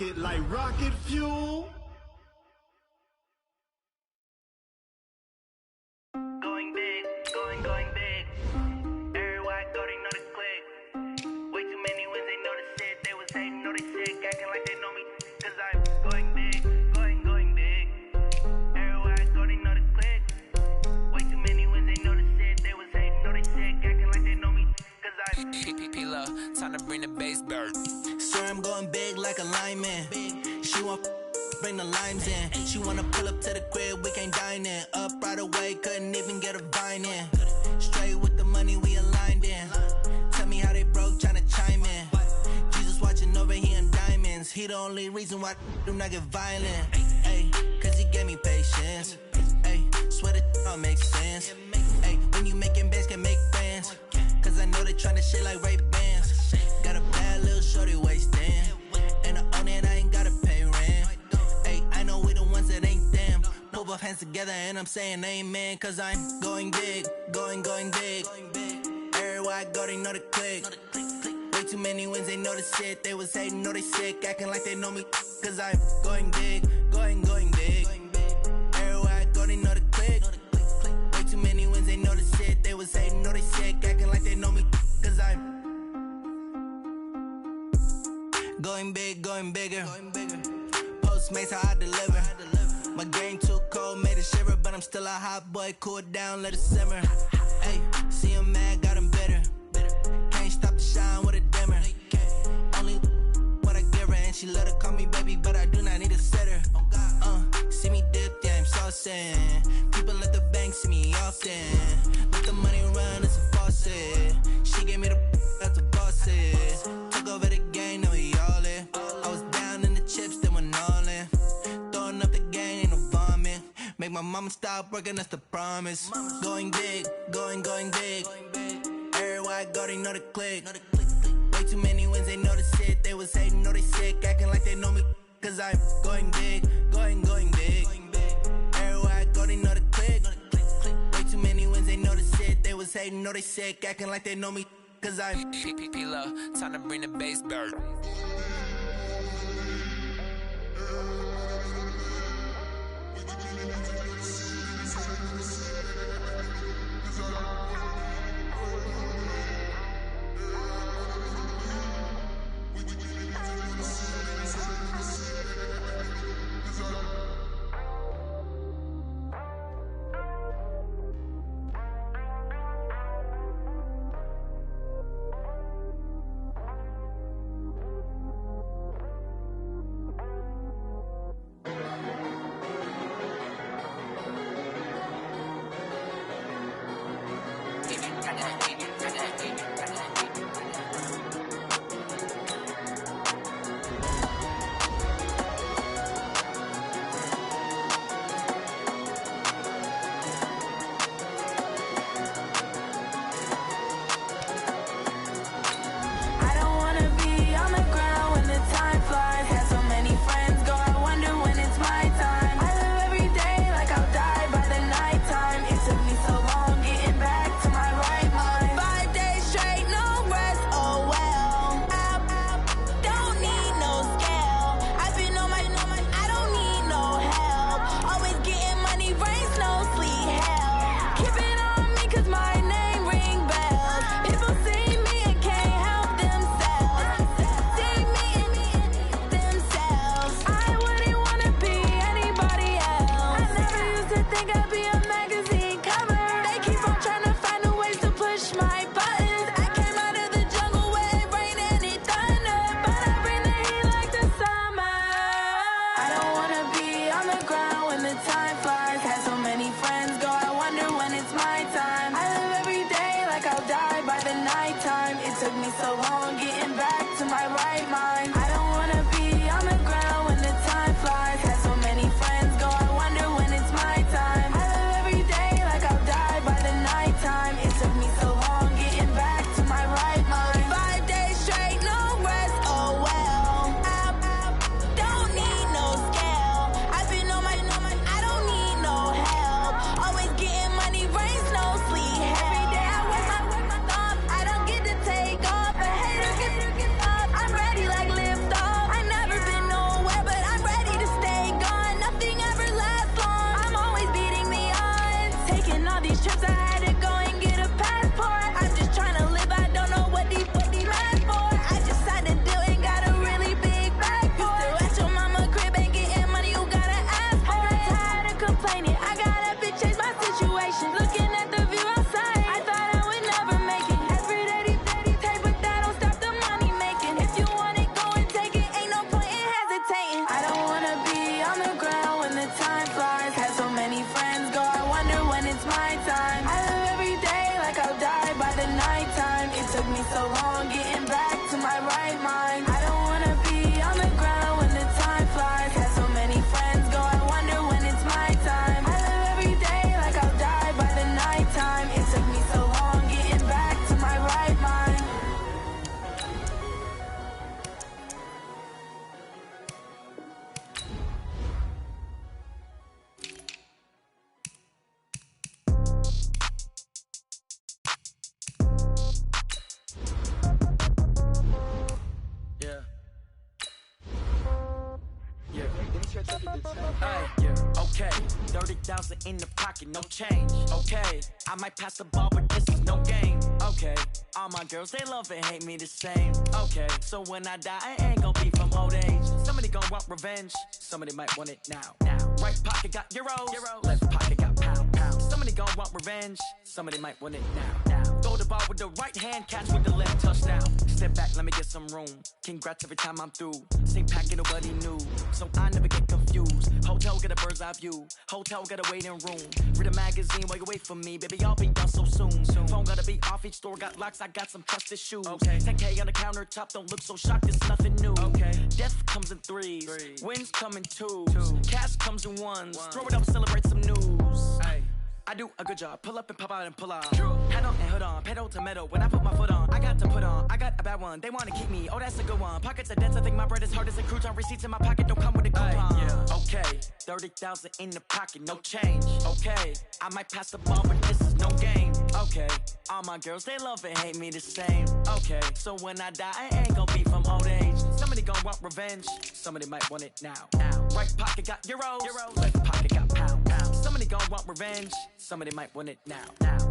rocket like rocket fuel. Going big, going big. Everywhere I go, they know the click. Way too many wins, they know the shit. They was hating, know they sick, acting like they know me. Cause I'm going big, going big. Everywhere I go, they know the click. Way too many wins, they know the shit. They was hating, know they sick, acting like they know me. Cause I'm P-P-P-Lo, time to bring the bass bird. Swear I'm going big like a lineman. She want bring the limes in. She wanna pull up to the crib, we can't dine in. Up right away, couldn't even get a vine in. Straight with the money, we aligned in. Tell me how they broke, tryna chime in. Jesus watching over here in diamonds. He the only reason why I do not get violent. Ay, cause he gave me patience. Ay, swear that all makes sense. Ay, when you making bands, can make friends. Cause I know they tryna shit like Ray-Bans. Got a bad little shorty wasting. And I own it, I ain't gotta pay rent. Ay, I know we the ones that ain't them. Pull both hands together and I'm saying amen. Cause I'm going big, going big. Everywhere I go, they know the click. Way too many wins, they know the shit. They was hating, know they sick, acting like they know me. Cause I'm going big, going big. Everywhere I go, they know the click. Way too many wins, they know the shit. They was hating, know they sick, acting like they know me. Cause I'm going big, going bigger. Postmates how I deliver. My game too cold, made it shiver, but I'm still a hot boy. Cool it down, let it simmer. Hey, see him mad, got him bitter. Can't stop the shine with a dimmer. Only what I give her, and she let her call me baby, but I do not need a sitter. See me dip, yeah, I'm saucing. People at the bank see me often. Let the money run, it's a faucet. She gave me the that's a boss it. Took over the game, now we all in. I was down in the chips, then went all in. Throwing up the game, ain't no vomit. Make my mama stop working, that's the promise. Going big, going big. Everywhere I go, they know the click. Way too many wins, they know the shit. They was hating, know they sick, acting like they know me. Cause I'm going big, going big. Everywhere I go, they know the click. Way too many wins, they know the shit. They was hating, know they sick, acting like they know me. Cause I'm P-P-P-Lo, time to bring the bass bird. Like me so long getting back to my right mind. I don't wanna be on the ground when the time flies. Had so many friends go, I wonder when it's my time. I live every day like I'll die by the nighttime. It took me so long getting back to my right mind. Okay, 30,000 in the pocket, no change. Okay, I might pass the ball, but this is no game. Okay, all my girls, they love and hate me the same. Okay, so when I die, I ain't gon' be from old age. Somebody gon' want revenge, somebody might want it now. Right pocket got euros, left pocket got pounds. Somebody gon' want revenge, somebody might want it now. Throw the ball with the right hand, catch with the left, touchdown. Step back, let me get some room. Congrats every time I'm through. Same packet, nobody knew, so I never get confused. Hotel get a bird's eye view. Hotel got a waiting room. Read a magazine while you wait for me, baby. I'll be done so soon. Phone gotta be off. Each store got locks. I got some trusted shoes. 10K on the countertop. Don't look so shocked. It's nothing new. Death comes in threes. Wins come in twos. Cash comes in ones. Throw it up, celebrate some news. I do a good job. Pull up and pop out and pull out. Head on and hood on. Pedal to metal. When I put my foot on, I got to put on. I got a bad one. They wanna keep me. Oh, that's a good one. Pockets are dense. I think my bread is hard as a crouton. Receipts in my pocket don't come with a coupon. Okay, 30,000 in the pocket, no change. Okay, I might pass the ball, but this is no game. Okay, all my girls, they love and hate me the same. Okay, so when I die, I ain't gon' be from old age. Somebody gon' want revenge. Somebody might want it now. Right pocket got euros. Left pocket got pounds. Somebody gon' want revenge. Somebody might want it now.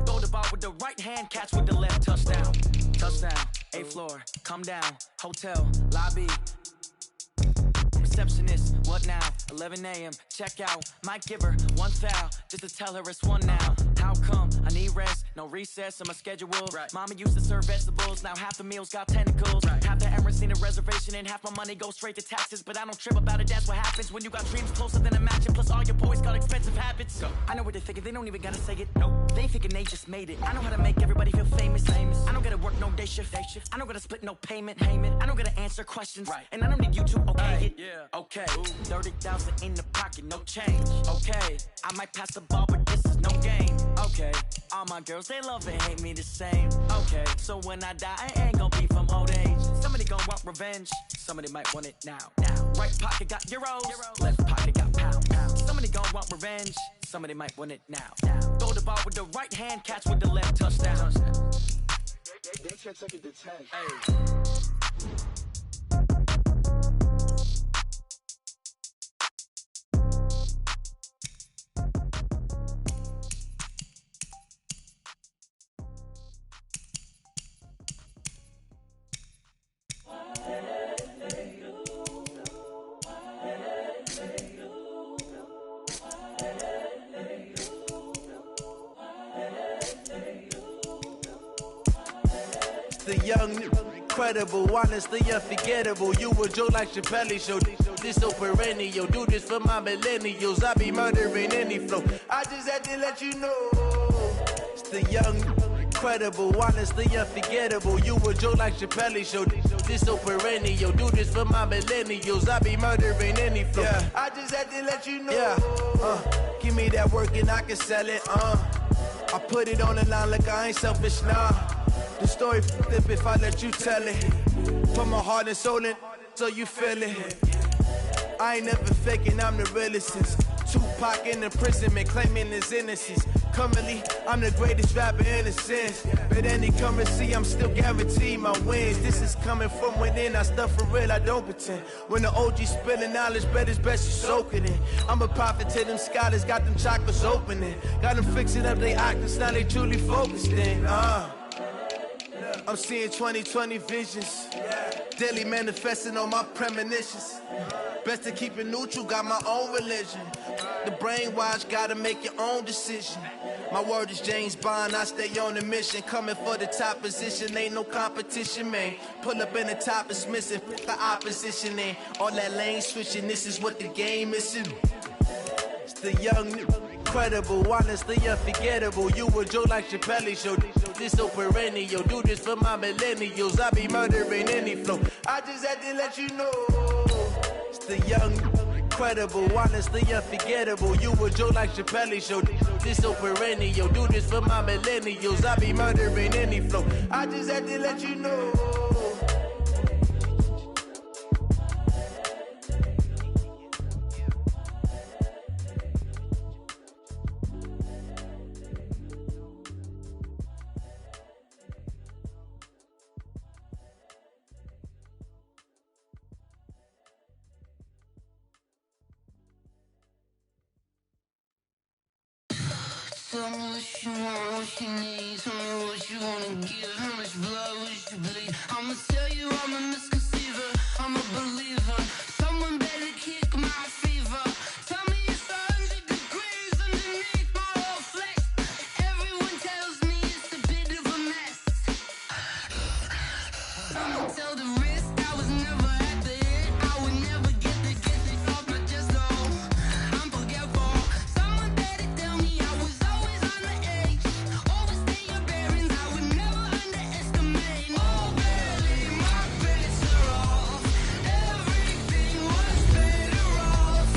Throw the ball with the right hand, catch with the left, touchdown. Touchdown, 8th floor, come down. Hotel, lobby. Receptionist, what now? 11 a.m., check out. Might give her one foul, just to tell her it's one now. How come? I need rest, no recess in my schedule. Mama used to serve vegetables, now half the meals got tentacles. Half the errands need a reservation, and half my money goes straight to taxes. But I don't trip about it, that's what happens when you got dreams closer than a match. And plus all your boys got expensive habits. I know what they're thinking, they don't even gotta say it. Nope. They thinking they just made it. I know how to make everybody feel famous. I don't gotta work no day shift. I don't gotta split no payment. I don't gotta answer questions. And I don't need you to okay it. Okay, 30,000 in the pocket, no change. Okay, I might pass the ball, but this is no game. Okay, all my girls, they love and hate me the same. Okay, so when I die, I ain't gon' be from old age. Somebody gon' want revenge, somebody might want it now. Right pocket got euros, left pocket got pounds. Somebody gon' want revenge, somebody might want it now. Throw the ball with the right hand, catch with the left, touchdown. They can't take it to 10. The young, incredible, honestly unforgettable. You a joke like Chappelle Show. This so perennial. Do this for my millennials. I be murdering any flow. I just had to let you know. It's the young, incredible, honestly unforgettable. You a joke like Chappelle Show. This so perennial. Do this for my millennials. I be murdering any flow. I just had to let you know. Give me that work and I can sell it. I put it on the line like I ain't selfish, nah. The story flip if I let you tell it. Put my heart and soul in so you feel it. I ain't never faking, I'm the realest since Tupac in imprisonment, claiming his innocence. Currently, I'm the greatest rapper in a sense. But any currency, I'm still guaranteed my wins. This is coming from within, I stuff for real, I don't pretend. When the OG spilling knowledge, bet it's best you soak it in. I'm a prophet to them scholars, got them chakras opening. Got them fixing up they octaves, now they truly focused in. I'm seeing 2020 visions, daily manifesting on my premonitions. Best to keep it neutral, got my own religion. The brainwash, gotta make your own decision. My word is James Bond, I stay on a mission. Coming for the top position, ain't no competition, man. Pull up in the top, it's missing, put the opposition in. All that lane switching, this is what the game is. It's the young, incredible, honestly unforgettable. You a joke like Chappelle show. This so perennial. Do this for my millennials. I be murdering any flow. I just had to let you know. It's the young, incredible, honestly unforgettable. You a joke like Chappelle show. This so perennial. Do this for my millennials. I be murdering any flow. I just had to let you know. Tell me what you want, what you need. Tell me what you wanna give. How much blood would you bleed? I'ma tell you I'm a misconceiver. I'm a believer. Someone better kick my fever. Tell me it's 100 degrees underneath my whole flesh. Everyone tells me it's a bit of a mess. I'ma tell the risk I was never at the end. I would never get it off my chest though. I'm forgetful. Someone better tell me I was always on the edge. Overstay your bearings, I would never underestimate. Oh, barely, my bets are off. Everything was better off.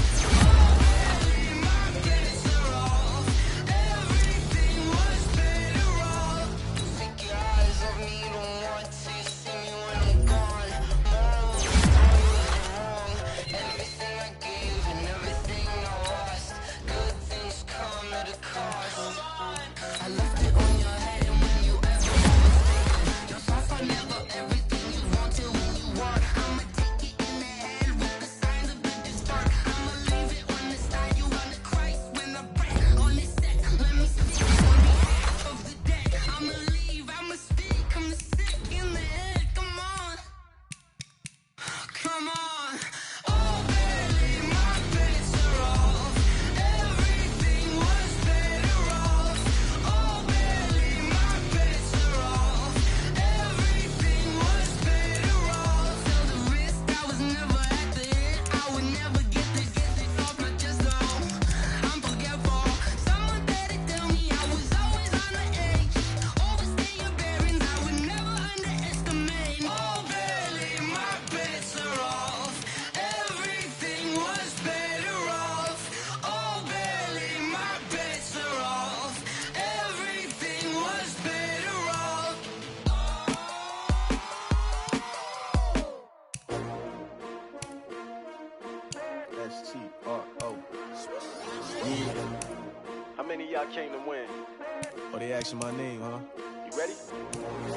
Oh, barely, my bets are off. Everything was better off. Take your eyes off me, don't want to see me when I'm gone. All of the time was wrong. Everything I gave and everything I lost. Good things come at a cost. I left it on your head and when you ever overstayed. Your thoughts are never everything you want till when you want. I'ma take it in the head with the signs of the distort. I'ma leave it on the side. You on the Christ when I break on this set. Let me speak on behalf of the dead. I'ma leave, I'ma speak. I'm sick in the head. Come on. Come on. Oh, barely, my bets are off. Everything was better off. Oh, barely, my bets are off. Everything was better off. Tell the risk I was never at the end. I would never get it off my chest though. I'm forgetful. Someone better tell me I was always on the edge. Overstay your bearings, I would never underestimate. Oh, barely, my bets are off. Everything was better off. Oh, barely, my bets are off. Everything was better off. S-T-R-O. Yeah. How many of y'all came to win? Oh, they asking my name, huh? You ready?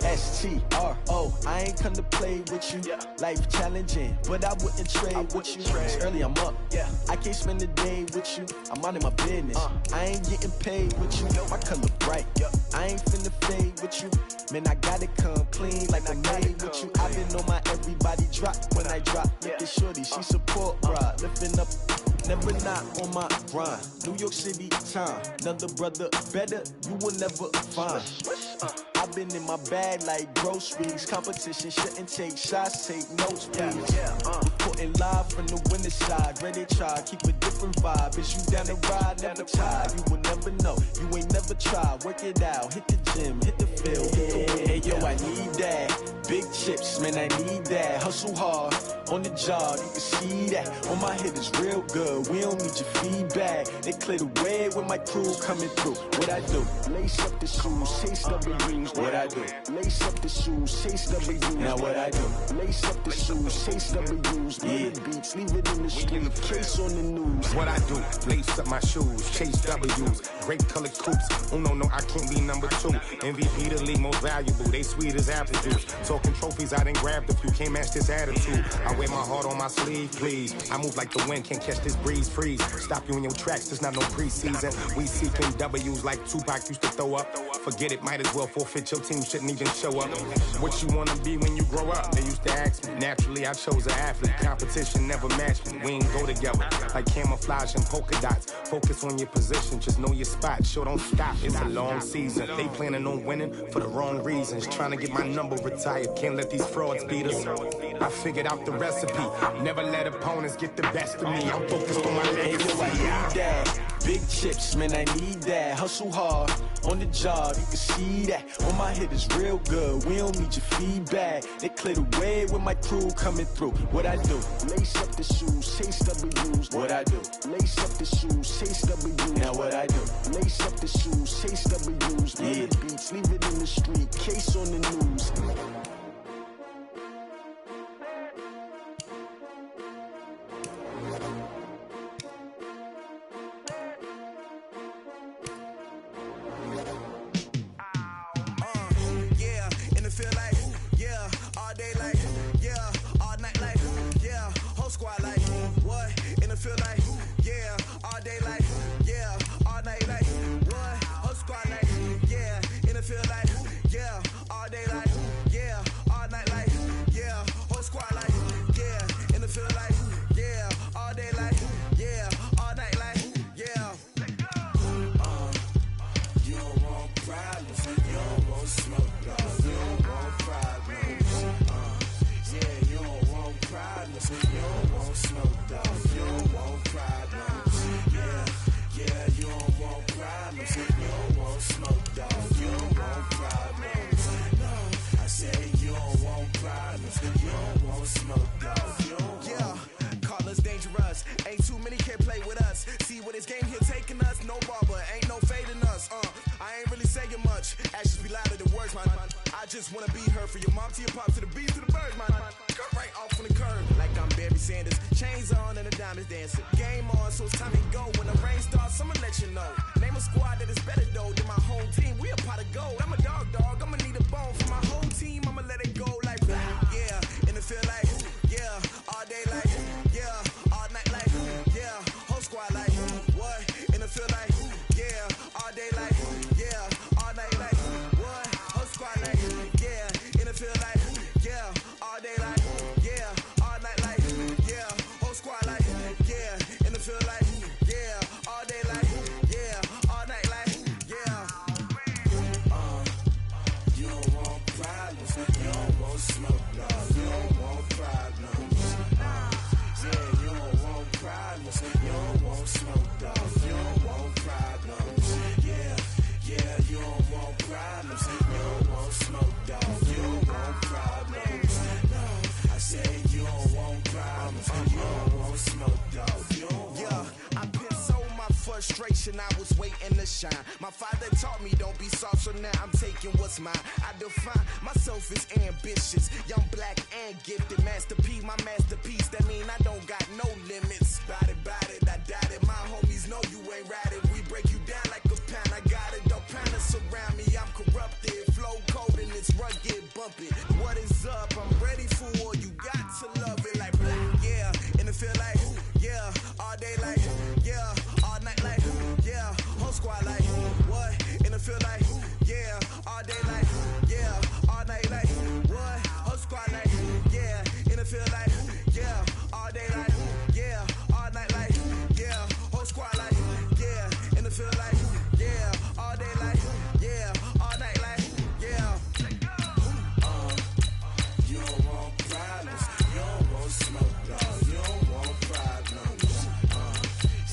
S-T-R-O. I ain't come to play with you. Yeah. Life challenging, but I wouldn't trade with you. It's early, I'm up. Yeah. I can't spend the day with you. I'm minding my business. I ain't getting paid with you. My color bright. I ain't finna fade with you. Man, I gotta come clean like I'm made with you. I've been on my everybody drop when I drop. Look at shorty, she support ride. Lifting up, never not on my grind. New York City time. Another brother better, you will never find. I've been in my bag like groceries. Competition shouldn't take shots, take notes, please. Reporting live from the winter side. Ready to try, keep a different vibe. Is you down the ride, never tired. You will never know, you ain't never tried. Work it out, hit the gym, hit the field, hit the wind. Hey yo, I need that. Big chips, man, I need that. Hustle hard, on the job, you can see that. On my head is real good, we don't need your feedback. They clear the way when my crew coming through. What I do? Lace up the shoes, chase W's. What I do? Lace up the shoes, chase W's. Now what I do? Lace up the shoes, chase W's. Yeah, beats, leave it in the street, case on the news. What I do? Lace up my shoes, chase W's. Great colored coops. Oh no, I can't be number 2. MVP the league most valuable. They sweet as apple juice. Talking trophies, I done grabbed a few. Can't match this attitude. I wear my heart on my sleeve, please. I move like the wind, can't catch this breeze. Freeze. Stop you in your tracks. There's not no preseason. We seeking W's like Tupac used to throw up. Forget it, might as well forfeit. Your team shouldn't even show up. What you wanna be when you grow up? They used to ask me. Naturally, I chose an athlete. Competition never matched me. We ain't go together like camouflage and polka dots. Focus on your position, just know your spot. Sure, don't stop. It's a long season. They planning on winning for the wrong reasons. Trying to get my number retired. Can't let these frauds beat us. I figured out the recipe. Never let opponents get the best of me. I'm focused on my legacy. I need that. Big chips, man, I need that. Hustle hard on the job, you can see that. On my hit is real good, we don't need your feedback. They clear the way with my crew coming through. What I do? Lace up the shoes, chase W's. What I do? Lace up the shoes, chase W's. Now what I do? Lace up the shoes, chase W's. Yeah. The beats, leave it in the street, case on the news. I was waiting to shine. My father taught me don't be soft, so now I'm taking what's mine. I define myself as ambitious, young, black, and gifted. Master P, my masterpiece. That mean I don't got no limits. Bout it, I doubt it. My homies know you ain't ratted. We break you down like a pound. I got it, don't panic surround me. I'm corrupted, flow cold and it's rugged, bumpy. What is up? I'm ready for war. You got to love it like black, yeah. And it feel like, yeah, all day like, yeah, all night like, yeah, whole squad like, what? And it feel like, yeah, all day like, yeah, all night like, what? Whole squad like, yeah, and it feel like, yeah, all day like, yeah, all night like, yeah, whole squad like, yeah, and it feel like, yeah, all day like, yeah, all night like, yeah. You don't want problems, you don't want smoke, dog, you don't want problems.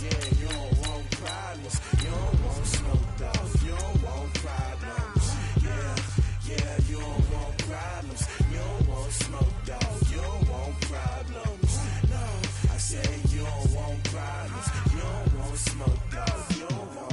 Yeah, you don't want problems, you don't want smoke, dog, you don't want problems. Yeah, you don't want problems, you don't want smoke, dog, you don't want problems. No, I said you don't want problems, you don't want smoke, dog, you don't want.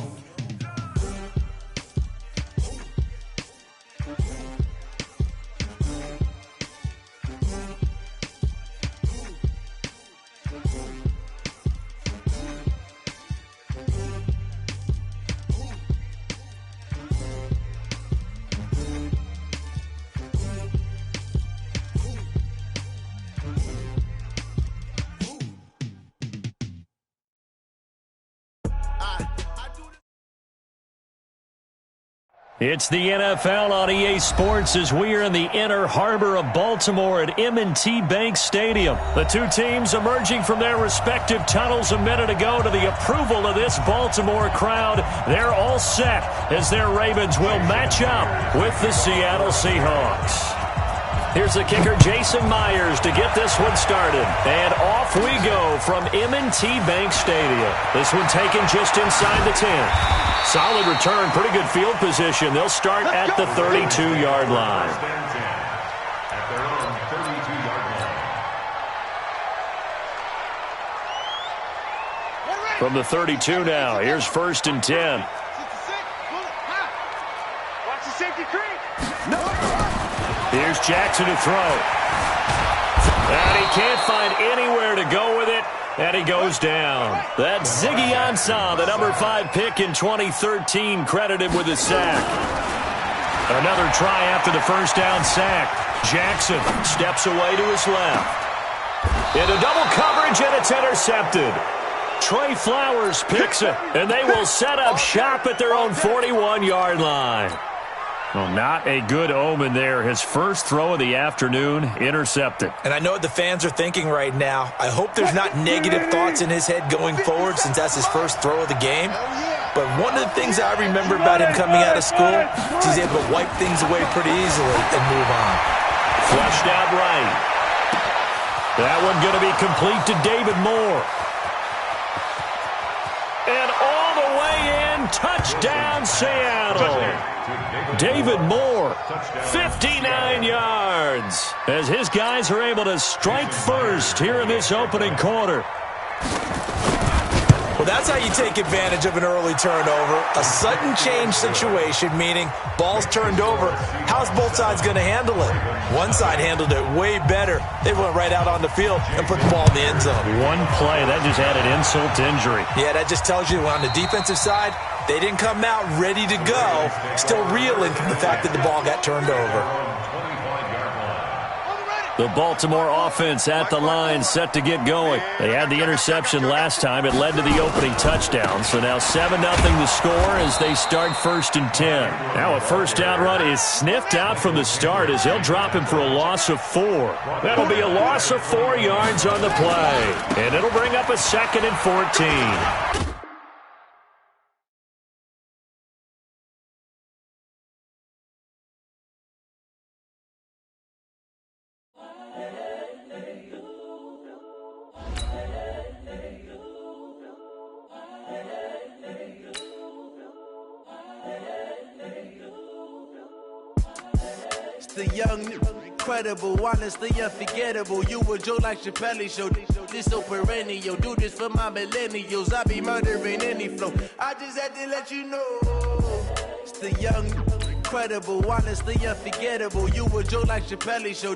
It's the NFL on EA Sports as we are in the inner harbor of Baltimore at M&T Bank Stadium. The two teams emerging from their respective tunnels a minute ago to the approval of this Baltimore crowd. They're all set as their Ravens will match up with the Seattle Seahawks. Here's the kicker, Jason Myers, to get this one started. And off we go from M&T Bank Stadium. This one taken just inside the 10. Solid return, pretty good field position. They'll start at the 32-yard line. From the 32 now, here's 1st and 10. Watch the safety creep. Here's Jackson to throw. And he can't find anywhere to go with it, and he goes down. That's Ziggy Ansah, the number 5 pick in 2013, credited with a sack. Another try after the first down sack. Jackson steps away to his left. Into double coverage, and it's intercepted. Trey Flowers picks it, and they will set up shop at their own 41-yard line. Well, not a good omen there. His first throw of the afternoon, intercepted. And I know what the fans are thinking right now. I hope there's not negative thoughts in his head going forward since that's his first throw of the game. But one of the things I remember about him coming out of school is he's able to wipe things away pretty easily and move on. Flushed out right. That one going to be complete to David Moore. And all the way in, touchdown Seattle. David Moore, 59 yards, as his guys are able to strike first here in this opening quarter. Well, that's how you take advantage of an early turnover. A sudden change situation, meaning ball's turned over. How's both sides going to handle it? One side handled it way better. They went right out on the field and put the ball in the end zone. One play, that just added insult to injury. Yeah, that just tells you on the defensive side, they didn't come out ready to go, still reeling from the fact that the ball got turned over. The Baltimore offense at the line, set to get going. They had the interception last time. It led to the opening touchdown. So now 7-0 the score as they start 1st and 10. Now a first down run is sniffed out from the start as they'll drop him for a loss of 4. That'll be a loss of 4 yards on the play. And it'll bring up a 2nd and 14. The young, incredible, honestly unforgettable. You a joke like Chappelle show. This so perennial. Do this for my millennials. I be murdering any flow. I just had to let you know. It's the young, incredible, honestly unforgettable. You a joke like Chappelle show.